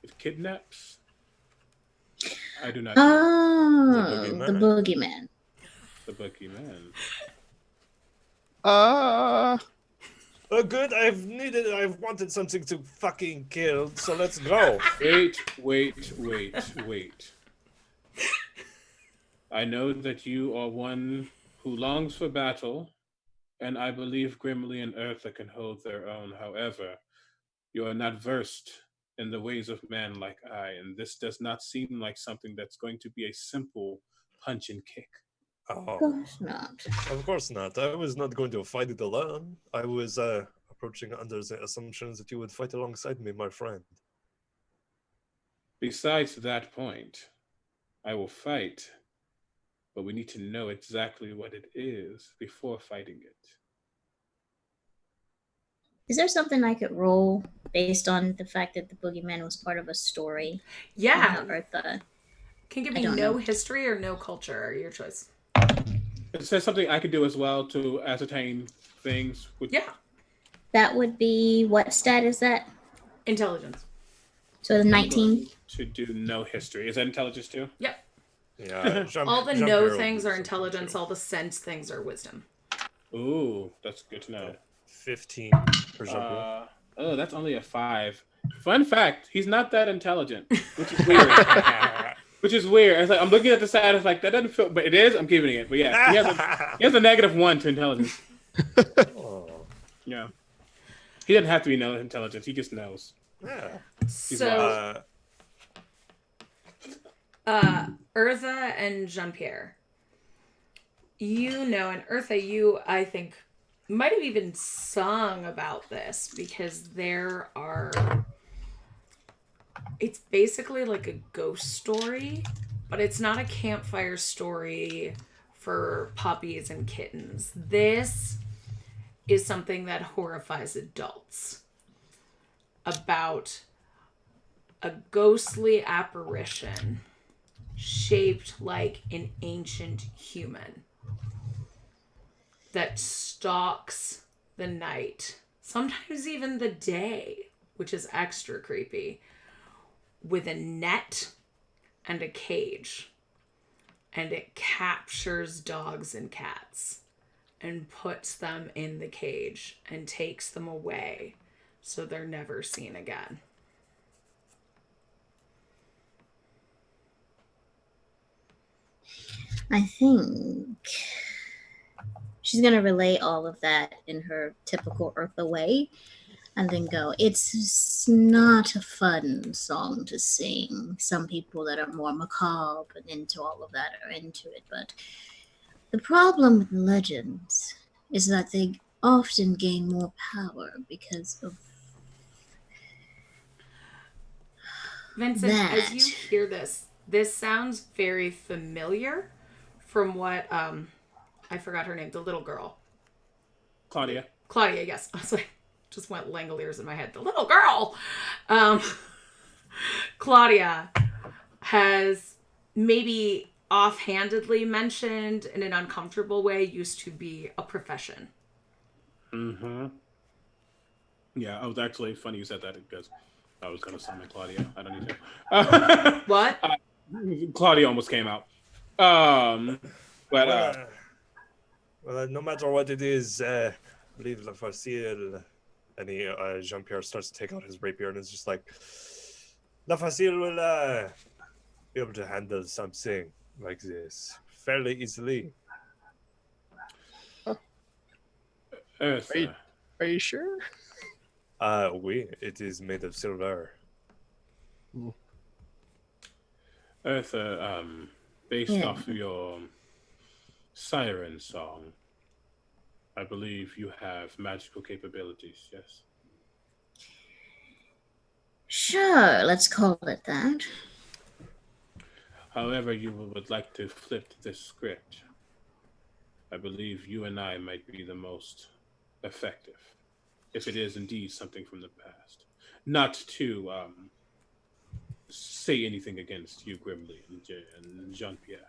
S1: it kidnaps. I do not know.
S5: Oh, the boogeyman.
S1: The boogeyman.
S4: Good. I've wanted something to fucking kill, so let's go.
S1: Wait. I know that you are one who longs for battle, and I believe Grimly and Eartha can hold their own. However, you are not versed in the ways of man like I, and this does not seem like something that's going to be a simple punch and kick.
S5: Of course not.
S4: Of course not. I was not going to fight it alone. I was approaching under the assumptions that you would fight alongside me, my friend.
S1: Besides that point, I will fight, but we need to know exactly what it is before fighting it.
S5: Is there something I could roll based on the fact that the boogeyman was part of a story?
S2: Yeah.
S5: Eartha.
S2: Can give me no history or no culture, your choice.
S1: Is there something I could do as well to ascertain things?
S2: Yeah.
S5: That would be, what stat is that?
S2: Intelligence.
S5: So the 19?
S1: To do no history. Is that intelligence too?
S2: Yep.
S4: Yeah.
S2: All the no things are intelligence, all the sense things are wisdom.
S1: Ooh, that's good to know.
S4: 15 per jumper.
S1: Oh, that's only a 5. Fun fact, he's not that intelligent, which is weird. Which is weird. It's like, I'm looking at the side, it's like, that doesn't feel, but it is, I'm keeping it. But yeah, he has a -1 to intelligence. Yeah. He doesn't have to be no intelligence, he just knows.
S4: Yeah.
S2: So, Eartha and Jean-Pierre, you know, and Eartha, you, I think, might have even sung about this because there are... It's basically like a ghost story, but it's not a campfire story for puppies and kittens. This is something that horrifies adults about a ghostly apparition shaped like an ancient human that stalks the night, sometimes even the day, which is extra creepy, with a net and a cage, and it captures dogs and cats and puts them in the cage and takes them away so they're never seen again.
S5: I think she's going to relay all of that in her typical Eartha way and then go, it's not a fun song to sing. Some people that are more macabre and into all of that are into it, but the problem with legends is that they often gain more power because of
S2: Vincent,
S5: that.
S2: as you hear this sounds very familiar from what, I forgot her name, the little girl.
S1: Claudia,
S2: yes. I was like, just went Langoliers in my head. The little girl! Claudia has maybe offhandedly mentioned in an uncomfortable way used to be a profession.
S1: Mm-hmm. Yeah, I was actually funny you said that because I was going to summon Claudia. I don't need to.
S2: What?
S1: Claudia almost came out. But
S4: well, no matter what it is, I believe La Facile, and Jean-Pierre starts to take out his rapier and is just like, La Facile will be able to handle something like this fairly easily.
S3: Are you sure?
S4: Oui, it is made of silver.
S1: Eartha, based off of your siren song, I believe you have magical capabilities, yes?
S5: Sure, let's call it that.
S1: However you would like to flip this script, I believe you and I might be the most effective, if it is indeed something from the past. Not to say anything against you, Grimly and Jean Pierre.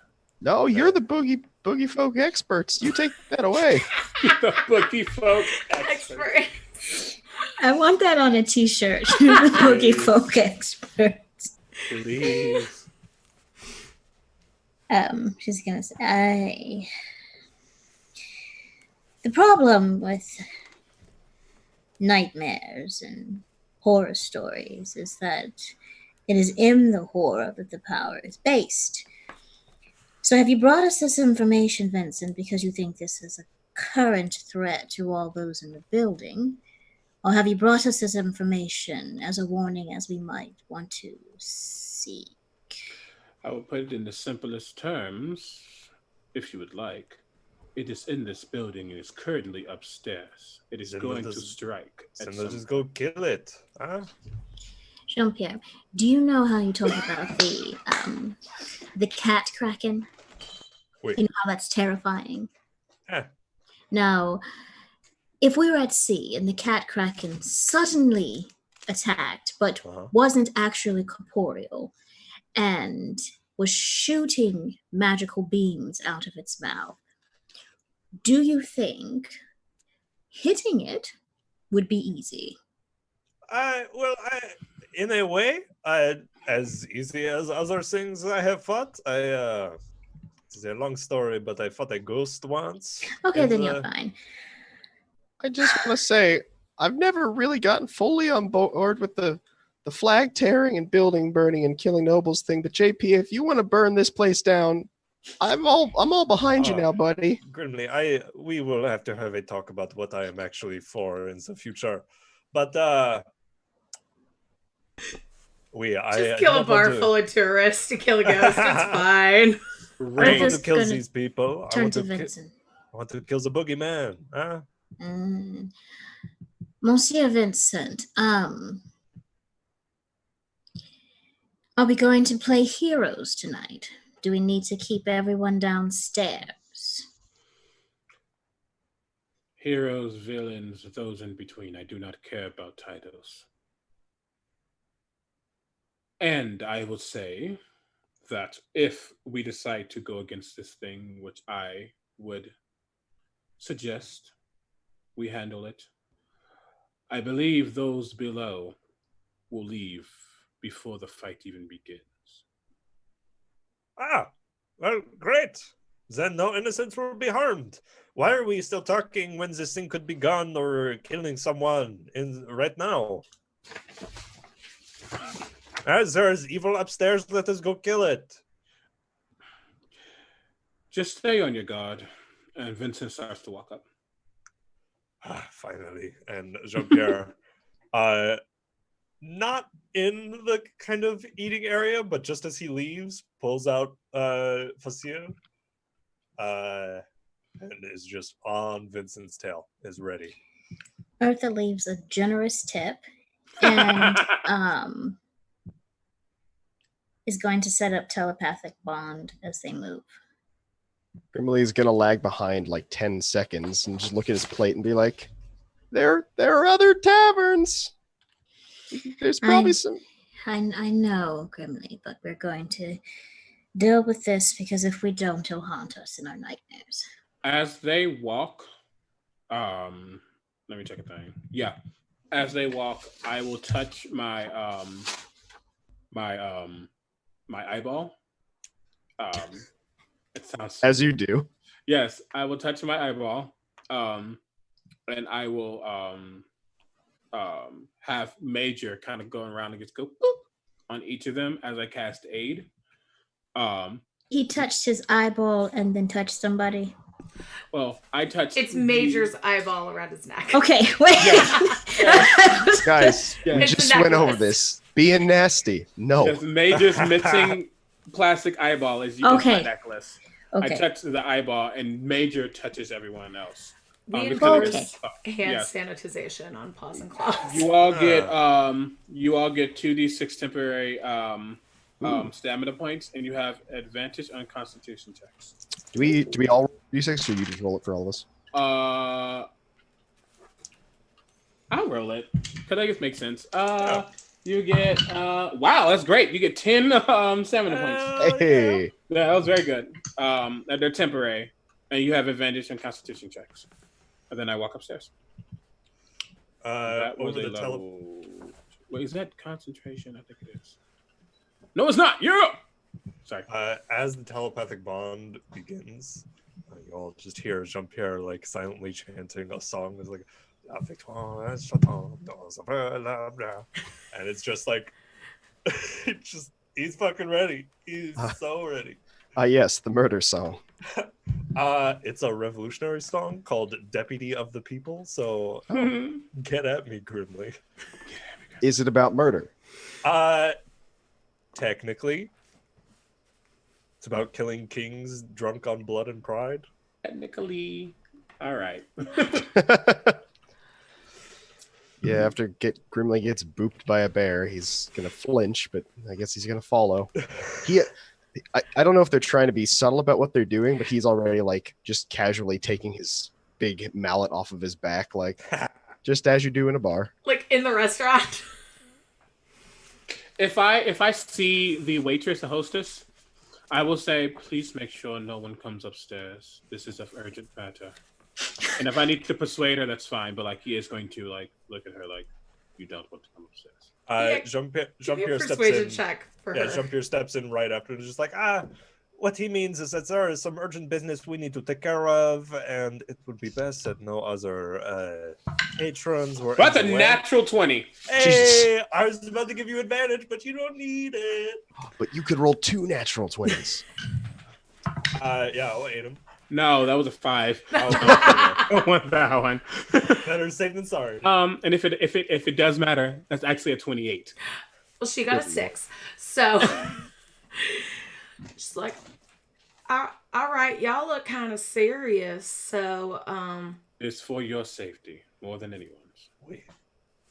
S6: No, you're the boogie folk experts. You take that away.
S1: The boogie folk expert.
S2: Expert.
S5: I want that on a t-shirt. The Boogie Folk Experts.
S1: Please.
S5: She's gonna say, the problem with nightmares and horror stories is that it is in the horror that the power is based. So have you brought us this information, Vincent, because you think this is a current threat to all those in the building? Or have you brought us this information as a warning as we might want to seek?
S1: I will put it in the simplest terms, if you would like. It is in this building and is currently upstairs. It is going to strike.
S4: So let's just go kill it. Huh?
S5: Jean-Pierre, do you know how you talk about the cat kraken?
S4: Wait.
S5: You know how that's terrifying?
S4: Eh.
S5: Now, if we were at sea and the cat kraken suddenly attacked, but wasn't actually corporeal, and was shooting magical beams out of its mouth, do you think hitting it would be easy?
S4: In a way, as easy as other things I have fought. It's a long story, but I fought a ghost once.
S5: Okay, then you're fine.
S3: I just want to say, I've never really gotten fully on board with the flag tearing and building burning and killing nobles thing. But JP, if you want to burn this place down, I'm all behind you now, buddy.
S4: Grimly, we will have to have a talk about what I am actually for in the future. But
S2: just kill a bar full of tourists to kill a ghost. It's fine.
S4: I want to kill these people.
S5: Turn to Vincent.
S4: I want to kill the boogeyman. Huh?
S5: Monsieur Vincent, I'll be going to play heroes tonight. Do we need to keep everyone downstairs?
S1: Heroes, villains, those in between. I do not care about titles. And I will say that if we decide to go against this thing, which I would suggest we handle it, I believe those below will leave before the fight even begins.
S4: Ah, well, great. Then no innocents will be harmed. Why are we still talking when this thing could be gone or killing someone right now? As there's evil upstairs, let us go kill it.
S1: Just stay on your guard. And Vincent starts to walk up.
S4: Finally. And Jean-Pierre, not in the kind of eating area, but just as he leaves, pulls out Facile and is just on Vincent's tail, is ready.
S5: Bertha leaves a generous tip and is going to set up telepathic bond as they move.
S6: Grimly's gonna lag behind like 10 seconds and just look at his plate and be like, there are other taverns. There's probably some.
S5: I know, Grimly, but we're going to deal with this because if we don't, he'll haunt us in our nightmares.
S1: As they walk, let me check a thing. Yeah. As they walk, I will touch my my eyeball. It sounds
S6: as you do.
S1: Yes, I will touch my eyeball. And I will have Major kind of going around and just go boop on each of them as I cast aid.
S5: He touched his eyeball and then touched somebody.
S1: Well, I touched.
S2: It's Major's eyeball around his neck.
S5: Okay, wait.
S1: Yes.
S6: Guys, we
S2: It's
S6: just
S2: the
S6: went over
S2: necklace.
S6: this. Being nasty. No.
S1: Yes, Major's missing plastic eyeball is using my necklace.
S5: Okay.
S1: I touch the eyeball, and Major touches everyone else.
S2: We
S1: because-
S2: enforce hand
S1: yes.
S2: sanitization on Paws and Claws.
S1: You all get 2d6 temporary stamina points, and you have advantage on Constitution checks.
S6: Do we all roll d6, or you just roll it for all of us?
S1: I'll roll it because I guess makes sense. You get wow, that's great. You get 10 stamina points.
S6: Hey,
S1: Yeah, that was very good. They're temporary, and you have advantage on Constitution checks. And then I walk upstairs. That was
S4: over
S1: a
S4: the
S1: level. Wait, is that concentration? I think it is. No, it's not. You're up. Sorry.
S4: As the telepathic bond begins, you all just hear Jean-Pierre like silently chanting a song. It's like, and it's just like, he's fucking ready. He's so ready.
S6: Yes, the murder song.
S4: It's a revolutionary song called Deputy of the People. So get at me, Grimly.
S6: Is it about murder?
S4: Technically, it's about killing kings drunk on blood and pride.
S1: Technically, all right.
S6: Yeah, after Grimly gets booped by a bear, he's gonna flinch, but I guess he's gonna follow. I don't know if they're trying to be subtle about what they're doing, but he's already like just casually taking his big mallet off of his back, like just as you do in a bar.
S2: Like in the restaurant.
S1: If I see the waitress, the hostess, I will say, please make sure no one comes upstairs. This is of urgent matter. And if I need to persuade her, that's fine. But like, he is going to like look at her like, you don't want to come upstairs.
S4: Jean-Pierre steps
S2: persuasion
S4: in.
S2: check for
S4: Yeah,
S2: her.
S4: Jean-Pierre steps in right after and is just like, what he means is that there is some urgent business we need to take care of, and it would be best that no other patrons were.
S1: That's a
S4: in the way.
S1: natural 20.
S4: Hey, I was about to give you advantage, but you don't need it.
S6: But you could roll 2 natural 20s.
S4: Yeah, I'll aid him.
S1: No, that was a 5. I want that one.
S4: Better safe than sorry.
S1: And if it does matter, that's actually a 28.
S2: Well, she got a 6. So she's like, all right, y'all look kind of serious. So,
S1: It's for your safety more than anyone's.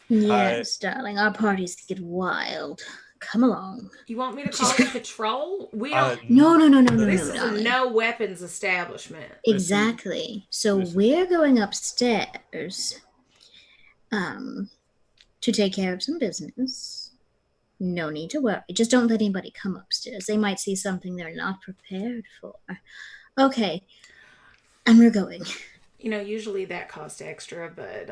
S5: Yes, darling. Our parties get wild. Come along.
S2: you want me to call the patrol? We don't.
S5: No,
S2: This is a
S5: darling.
S2: no weapons establishment.
S5: Exactly. So
S1: Listen.
S5: we're going upstairs to take care of some business. No need to worry. Just don't let anybody come upstairs. They might see something they're not prepared for. Okay. And we're going.
S2: You know, usually that costs extra, but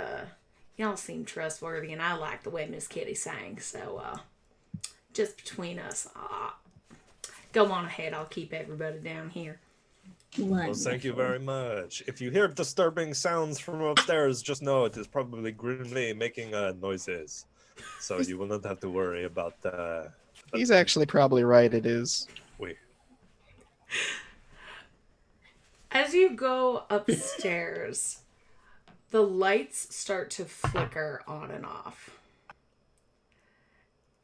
S2: y'all seem trustworthy, and I like the way Miss Kitty sang. So, just between us, go on ahead. I'll keep everybody down here.
S4: Well, thank you very much. If you hear disturbing sounds from upstairs, just know it is probably Grimly making noises. So you will not have to worry about that.
S6: He's actually probably right, it is.
S4: Wait.
S2: As you go upstairs, the lights start to flicker on and off.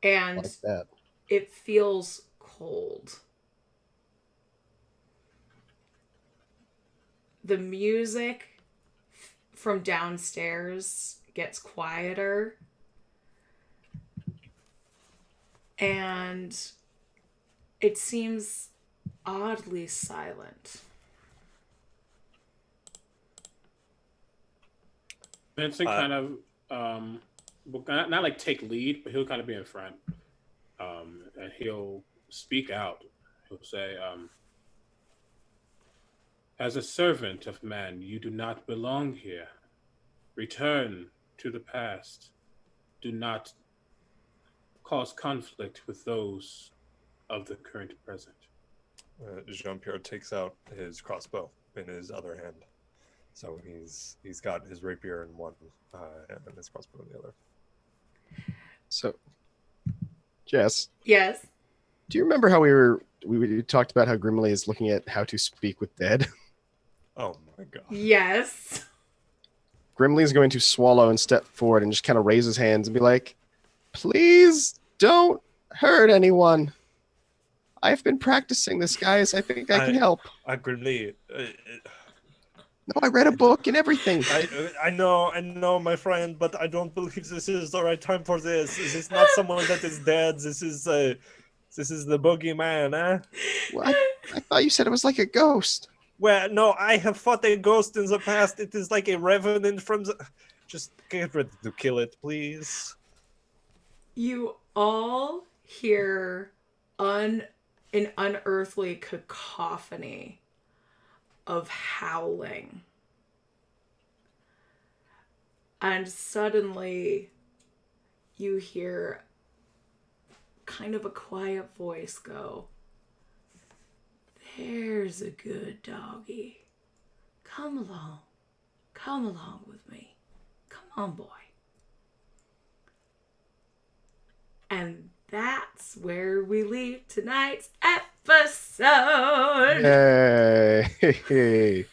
S2: And
S6: Like that.
S2: it feels cold. The music from downstairs gets quieter. And it seems oddly silent.
S1: Vincent kind of will not like take lead, but he'll kind of be in front. And he'll speak out. He'll say, as a servant of man, you do not belong here. Return to the past. Do not cause conflict with those of the current present.
S4: Jean-Pierre takes out his crossbow in his other hand. So he's got his rapier in one and his crossbow in the other.
S6: So, Jess,
S2: Yes.
S6: do you remember how we talked about how Grimly is looking at how to speak with dead?
S4: Oh my god.
S2: Yes.
S6: Grimly is going to swallow and step forward and just kind of raise his hands and be like, please don't hurt anyone. I've been practicing this, guys. I think I can help.
S4: Grimly,
S6: No, I read a book and everything.
S4: I know, my friend, but I don't believe this is the right time for this. This is not someone that is dead. This is the boogeyman, eh?
S6: Well, I thought you said it was like a ghost.
S4: Well, no, I have fought a ghost in the past. It is like a revenant from the... Just get ready to kill it, please.
S2: You all hear an unearthly cacophony of howling. And suddenly you hear kind of a quiet voice go, "There's a good doggy. Come along with me. Come on, boy." And that's where we leave tonight's episode.
S6: Yay.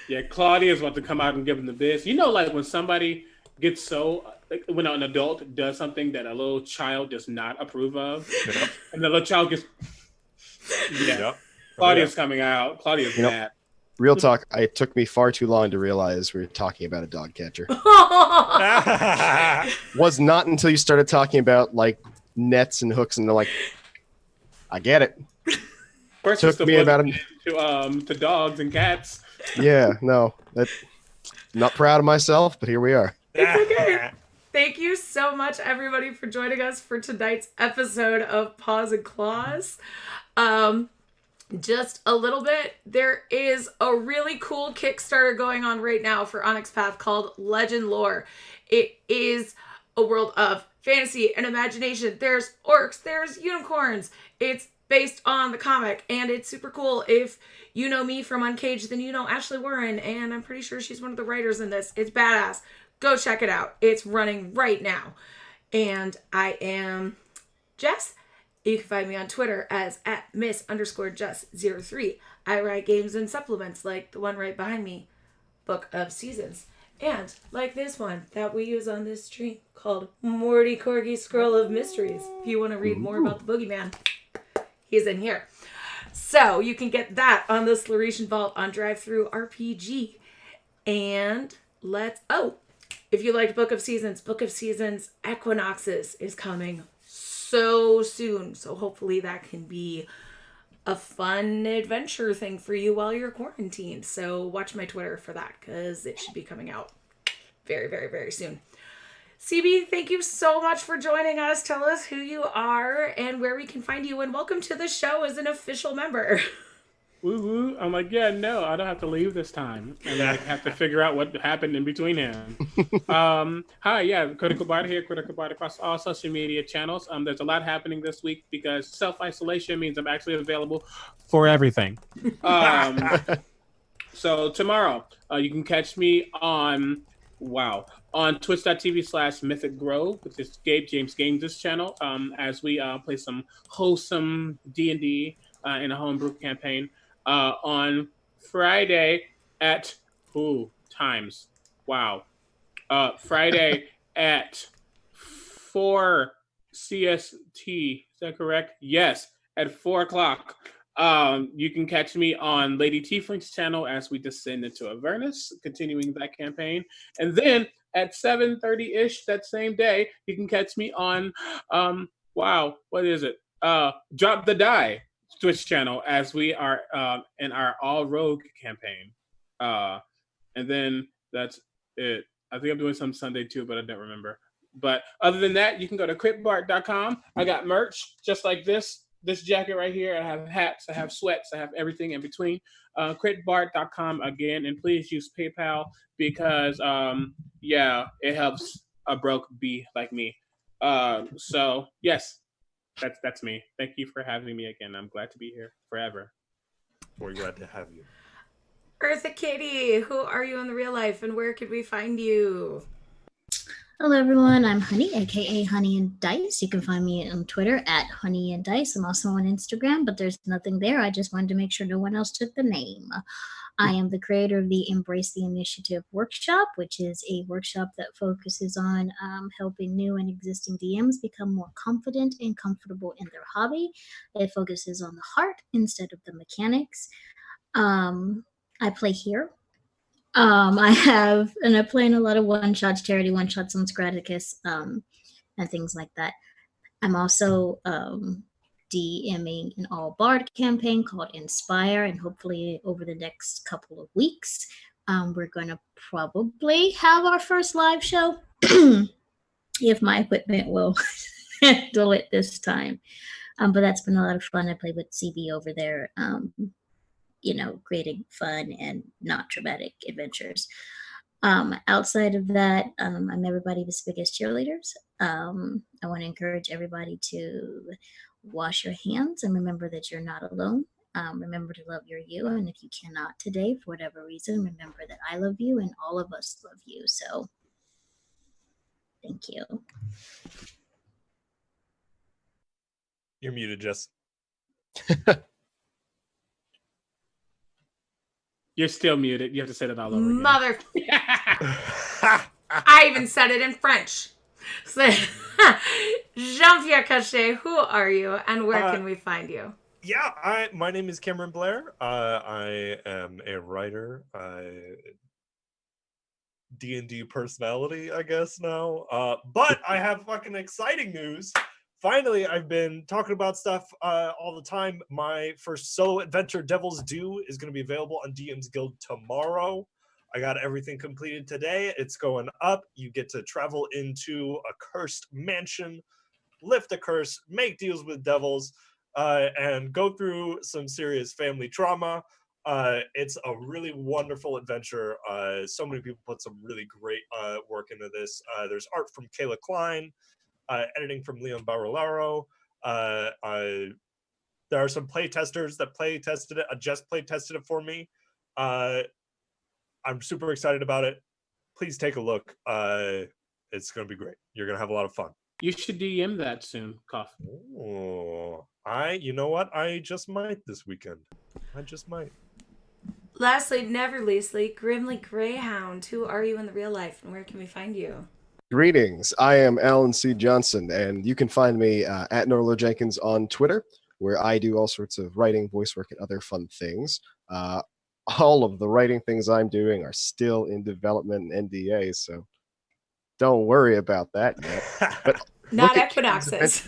S1: Yeah, Claudia's about to come out and give him the biz. You know, like when somebody gets so, like when an adult does something that a little child does not approve of, and the little child gets, Claudia's coming out. Claudia's mad.
S6: Real talk, it took me far too long to realize we were talking about a dog catcher. Was not until you started talking about like nets and hooks, and they're like, I get it.
S1: First,
S6: Took me about
S1: to dogs and cats.
S6: Yeah, no, not proud of myself, but here we are.
S2: It's okay. Thank you so much, everybody, for joining us for tonight's episode of Paws and Claws. Just a little bit, there is a really cool Kickstarter going on right now for Onyx Path called Legend Lore. It is a world of fantasy and imagination. There's orcs, there's unicorns. It's based on the comic, and it's super cool. If you know me from Uncaged, then you know Ashley Warren, and I'm pretty sure she's one of the writers in this. It's badass. Go check it out. It's running right now. And I am Jess. You can find me on Twitter as @Miss_Just03. I write games and supplements like the one right behind me, Book of Seasons. And like this one that we use on this stream called Morty Corgi's Scroll of Mysteries. If you want to read more about the boogeyman, he's in here. So you can get that on the Sluretian Vault on Drive-Thru RPG. And if you liked Book of Seasons Equinoxes is coming so soon. So hopefully that can be a fun adventure thing for you while you're quarantined. So watch my Twitter for that, because it should be coming out very, very, very soon. CB, thank you so much for joining us. Tell us who you are and where we can find you, and welcome to the show as an official member.
S1: Woo woo. I'm like, yeah, no, I don't have to leave this time. And I have to figure out what happened in between him. Hi, yeah, Critical Bard here, Critical Bard across all social media channels. There's a lot happening this week because self-isolation means I'm actually available for everything. So tomorrow, you can catch me on twitch.tv/mythicgrow, which is Gabe James Games' channel, as we play some wholesome D&D in a homebrew campaign. On Friday at Friday at 4 CST. Is that correct? Yes, at 4 o'clock. You can catch me on Lady Tiefling's channel as we descend into Avernus, continuing that campaign. And then at 7:30-ish that same day, you can catch me on what is it? Drop the Die Twitch channel as we are in our All Rogue campaign. And then that's it. I think I'm doing some Sunday too, but I don't remember. But other than that, you can go to critbart.com. I got merch just like this jacket right here. I have hats, I have sweats, I have everything in between. Critbart.com again, and please use PayPal because it helps a broke bee like me. So yes. That's me. Thank you for having me again. I'm glad to be here forever.
S4: We're glad to have you.
S2: Eartha Kitty, who are you in the real life, and where could we find you?
S5: Hello, everyone. I'm Honey, aka Honey and Dice. You can find me on Twitter at Honey and Dice. I'm also on Instagram, but there's nothing there. I just wanted to make sure no one else took the name. I am the creator of the Embrace the Initiative workshop, which is a workshop that focuses on helping new and existing DMs become more confident and comfortable in their hobby. It focuses on the heart instead of the mechanics. I play here I plan a lot of one shots, charity one shots on Scraticus, and things like that. I'm also DMing an all bard campaign called Inspire, and hopefully over the next couple of weeks, we're gonna probably have our first live show if my equipment will handle it this time. But that's been a lot of fun. I played with CB over there, creating fun and not traumatic adventures. Outside of that, I'm everybody's biggest cheerleaders. I want to encourage everybody to wash your hands and remember that you're not alone. Remember to love your you. And if you cannot today, for whatever reason, remember that I love you and all of us love you. So thank you.
S4: You're muted, Jess.
S1: You're still muted. You have to say that all over again.
S2: Mother. I even said it in French. So, Jean-Pierre Cachet, who are you and where can we find you?
S4: Yeah, my name is Cameron Blair. I am a writer, D&D personality, I guess now. But I have fucking exciting news. Finally, I've been talking about stuff all the time. My first solo adventure, Devil's Due, is going to be available on DM's Guild tomorrow. I got everything completed today. It's going up. You get to travel into a cursed mansion, lift a curse, make deals with devils, and go through some serious family trauma. It's a really wonderful adventure. So many people put some really great work into this. There's art from Kayla Klein, editing from Leon Barolaro. There are some play testers that play tested it. Just play tested it for me. I'm super excited about it. Please take a look. It's going to be great. You're going to have a lot of fun.
S1: You should DM that soon, Cough.
S4: Oh, you know what? I just might this weekend. I just might.
S2: Lastly, never leastly, Grimly Greyhound. Who are you in the real life and where can we find you?
S6: Greetings. I am Alan C. Johnson, and you can find me at Norlo Jenkins on Twitter, where I do all sorts of writing, voice work, and other fun things. All of the writing things I'm doing are still in development and NDA, so don't worry about that yet. But
S2: Not Equinoxes.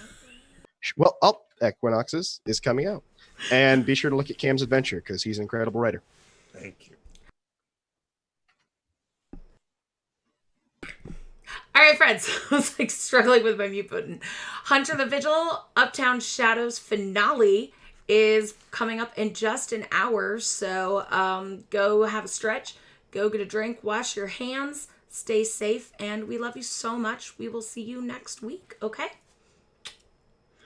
S6: Well, Equinoxes is coming out. And be sure to look at Cam's Adventure, because he's an incredible writer.
S4: Thank you.
S2: All right, friends. I was like struggling with my mute button. Hunter the Vigil, Uptown Shadows finale is coming up in just an hour. So go have a stretch, go get a drink, wash your hands, stay safe, and we love you so much. We will see you next week, okay?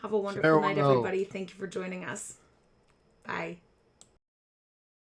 S2: Have a wonderful night, everybody. Thank you for joining us. Bye.